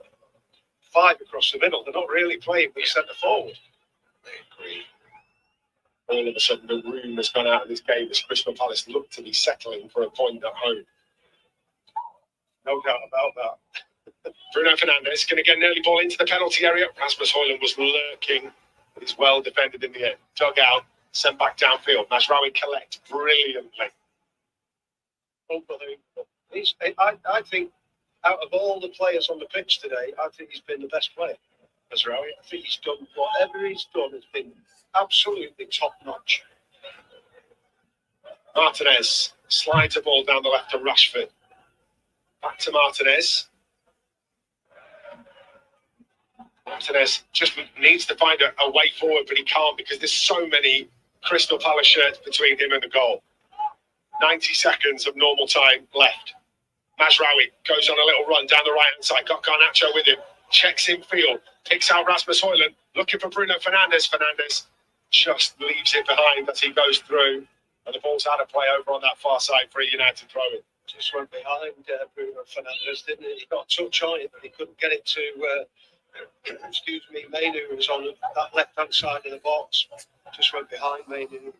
5 across the middle. They're not really playing with centre forward. I agree. All of a sudden, the room has gone out of this game as Crystal Palace look to be settling for a point at home. No doubt about that. Bruno Fernandes going to get an early ball into the penalty area. Rasmus Højlund was lurking. He's well defended in the end. Dug out, sent back downfield. Mazraoui collects brilliantly. Unbelievable. I think out of all the players on the pitch today, I think he's been the best player. Mazraoui. I think he's done whatever he's done has been absolutely top notch. Martinez slides the ball down the left to Rashford. Back to Martinez. Martinez just needs to find a way forward, but he can't because there's so many Crystal Palace shirts between him and the goal. 90 seconds of normal time left. Mazraoui goes on a little run down the right-hand side. Got Garnacho with him. Checks in field. Picks out Rasmus Højlund. Looking for Bruno Fernandes. Fernandes just leaves it behind as he goes through. And the ball's out of play over on that far side for a United throw-in. Just went behind Bruno Fernandes, didn't he? He got a touch on it, but he couldn't get it to, Mainu, who was on that left-hand side of the box. Just went behind Mainu.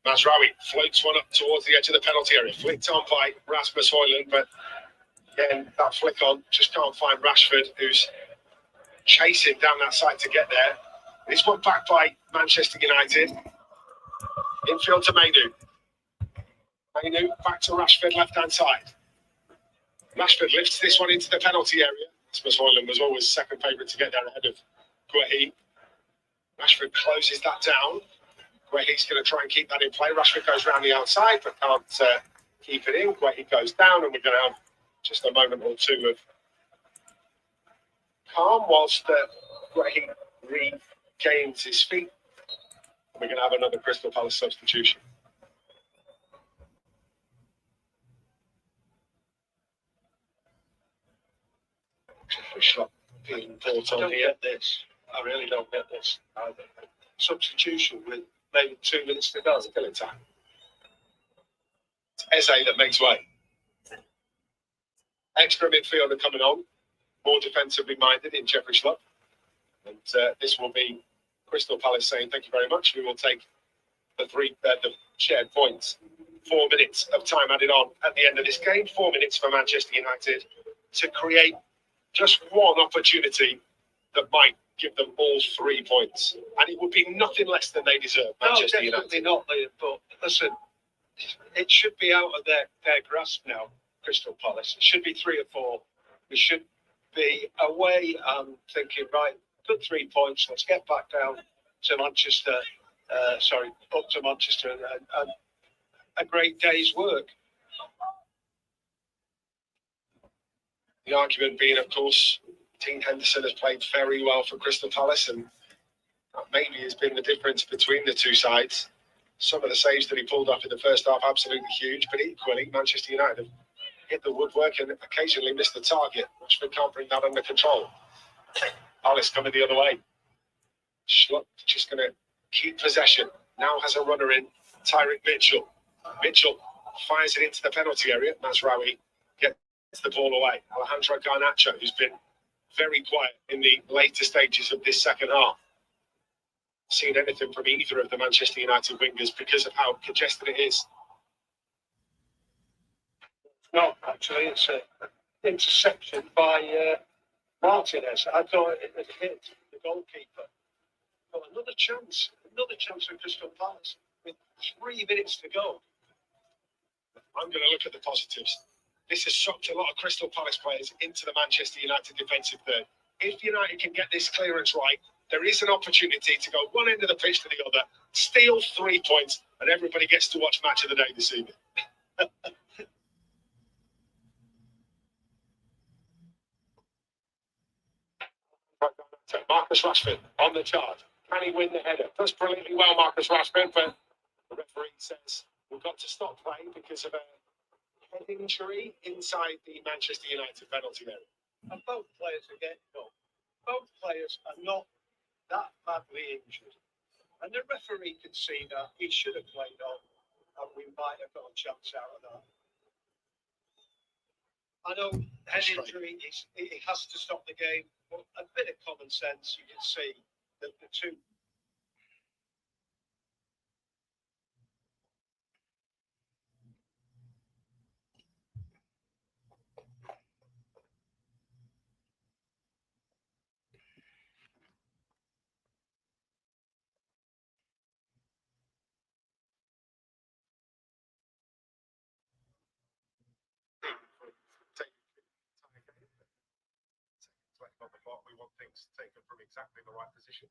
Mazraoui floats one up towards the edge of the penalty area. Flicked on by Rasmus Højlund, but again, that flick on just can't find Rashford, who's chasing down that side to get there. It's one back by Manchester United. Infield to Mainu. Mainu back to Rashford, left-hand side. Rashford lifts this one into the penalty area. Rasmus Højlund was always second favourite to get there ahead of Guehi. Rashford closes that down. Guehi's going to try and keep that in play. Rashford goes round the outside, but can't keep it in. Guehi goes down, and we're going to have just a moment or two of calm whilst Guehi regains his feet. We're going to have another Crystal Palace substitution. Being brought on here. I really don't get this either. Substitution with maybe 2 minutes to go. It's killing time. It's Eze that makes way. Extra midfielder coming on, more defensively minded in Jeffrey Schlupp. And this will be Crystal Palace saying thank you very much. We will take the shared points. 4 minutes of time added on at the end of this game. 4 minutes for Manchester United to create just one opportunity that might give them all 3 points. And it would be nothing less than they deserve, Manchester United. Definitely not, Liam. But listen, it should be out of their grasp now, Crystal Palace. It should be 3 or 4. We should be away and thinking, right, good 3 points. Let's get back down to Manchester. Up to Manchester and a great day's work. The argument being, of course, Dean Henderson has played very well for Crystal Palace, and that maybe has been the difference between the two sides. Some of the saves that he pulled off in the first half, absolutely huge, but equally, Manchester United have hit the woodwork and occasionally missed the target. Rashford can't bring that under control. Palace coming the other way. Schlupp just going to keep possession. Now has a runner in, Tyrick Mitchell. Mitchell fires it into the penalty area. Mazraoui gets the ball away. Alejandro Garnacho, who's been very quiet in the later stages of this second half. Seen anything from either of the Manchester United wingers because of how congested it is. No, actually, it's an interception by Martinez. I thought it had hit the goalkeeper. But another chance for Crystal Palace with 3 minutes to go. I'm going to look at the positives. This has sucked a lot of Crystal Palace players into the Manchester United defensive third. If United can get this clearance right, there is an opportunity to go one end of the pitch to the other, steal 3 points, and everybody gets to watch Match of the Day this evening. Marcus Rashford on the charge. Can he win the header? Does brilliantly well, Marcus Rashford, but the referee says we've got to stop playing because of a head injury inside the Manchester United penalty area. And both players are getting up. Both players are not that badly injured. And the referee can see that he should have played on, and we might have got a chance out of that. I know head injury, he has to stop the game, but a bit of common sense, you can see that the two. We want things taken from exactly the right position.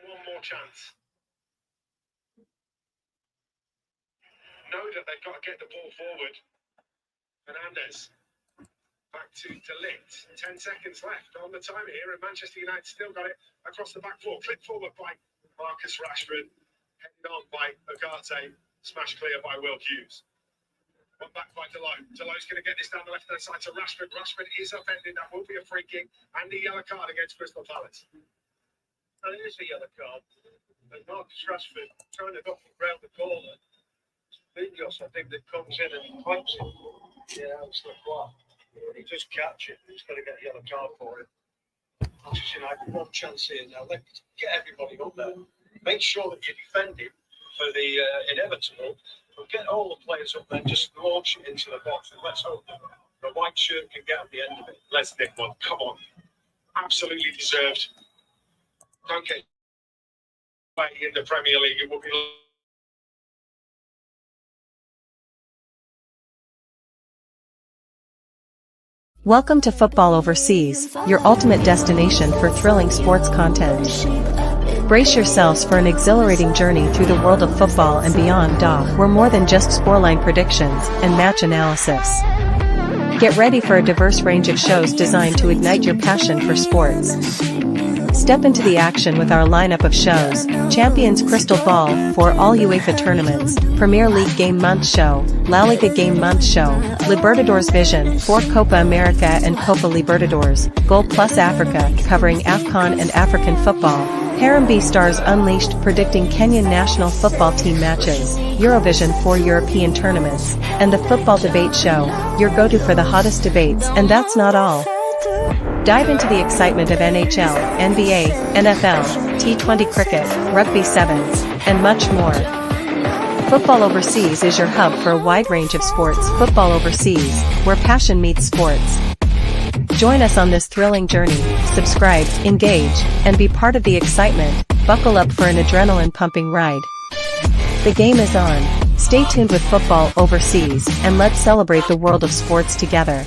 One more chance. Know that they've got to get the ball forward. Fernandes. Back to De Ligt. 10 seconds left on the timer here, and Manchester United still got it across the back four. Clipped forward by Marcus Rashford. Headed on by Ugarte. Smashed clear by Will Hughes. One back by Delot. Delot's going to get this down the left-hand side to Rashford. Rashford is upended. That will be a free kick and a yellow card against Crystal Palace. And it is a yellow card. And Marcus Rashford trying to go round the corner. Vigos, I think, that comes in and points it. Yeah, it's the flat. He just catch it. He's got to get a yellow card for it. Manchester United, one chance here now. Let's get everybody up there. Make sure that you're defending for the inevitable. But get all the players up there. Just launch it into the box, and let's hope that the white shirt can get on the end of it. Let's nick one. Come on. Absolutely deserved. Don't get away in the Premier League. It will be. Welcome to Football Overseas, your ultimate destination for thrilling sports content. Brace yourselves for an exhilarating journey through the world of football and beyond. We're more than just scoreline predictions and match analysis. Get ready for a diverse range of shows designed to ignite your passion for sports. Step into the action with our lineup of shows: Champions Crystal Ball for all UEFA tournaments, Premier League Game Month Show, La Liga Game Month Show, Libertadores Vision for Copa America and Copa Libertadores, Goal Plus Africa covering AFCON and African football, Harambee Stars Unleashed predicting Kenyan national football team matches, Eurovision for European tournaments, and the Football Debate Show, your go-to for the hottest debates. And that's not all. Dive into the excitement of NHL, NBA, NFL, T20 cricket, rugby sevens, and much more. Football Overseas is your hub for a wide range of sports. Football Overseas, where passion meets sports. Join us on this thrilling journey. subscribe, engage, and be part of the excitement. Buckle up for an adrenaline-pumping ride. The game is on. Stay tuned with Football Overseas, and let's celebrate the world of sports together.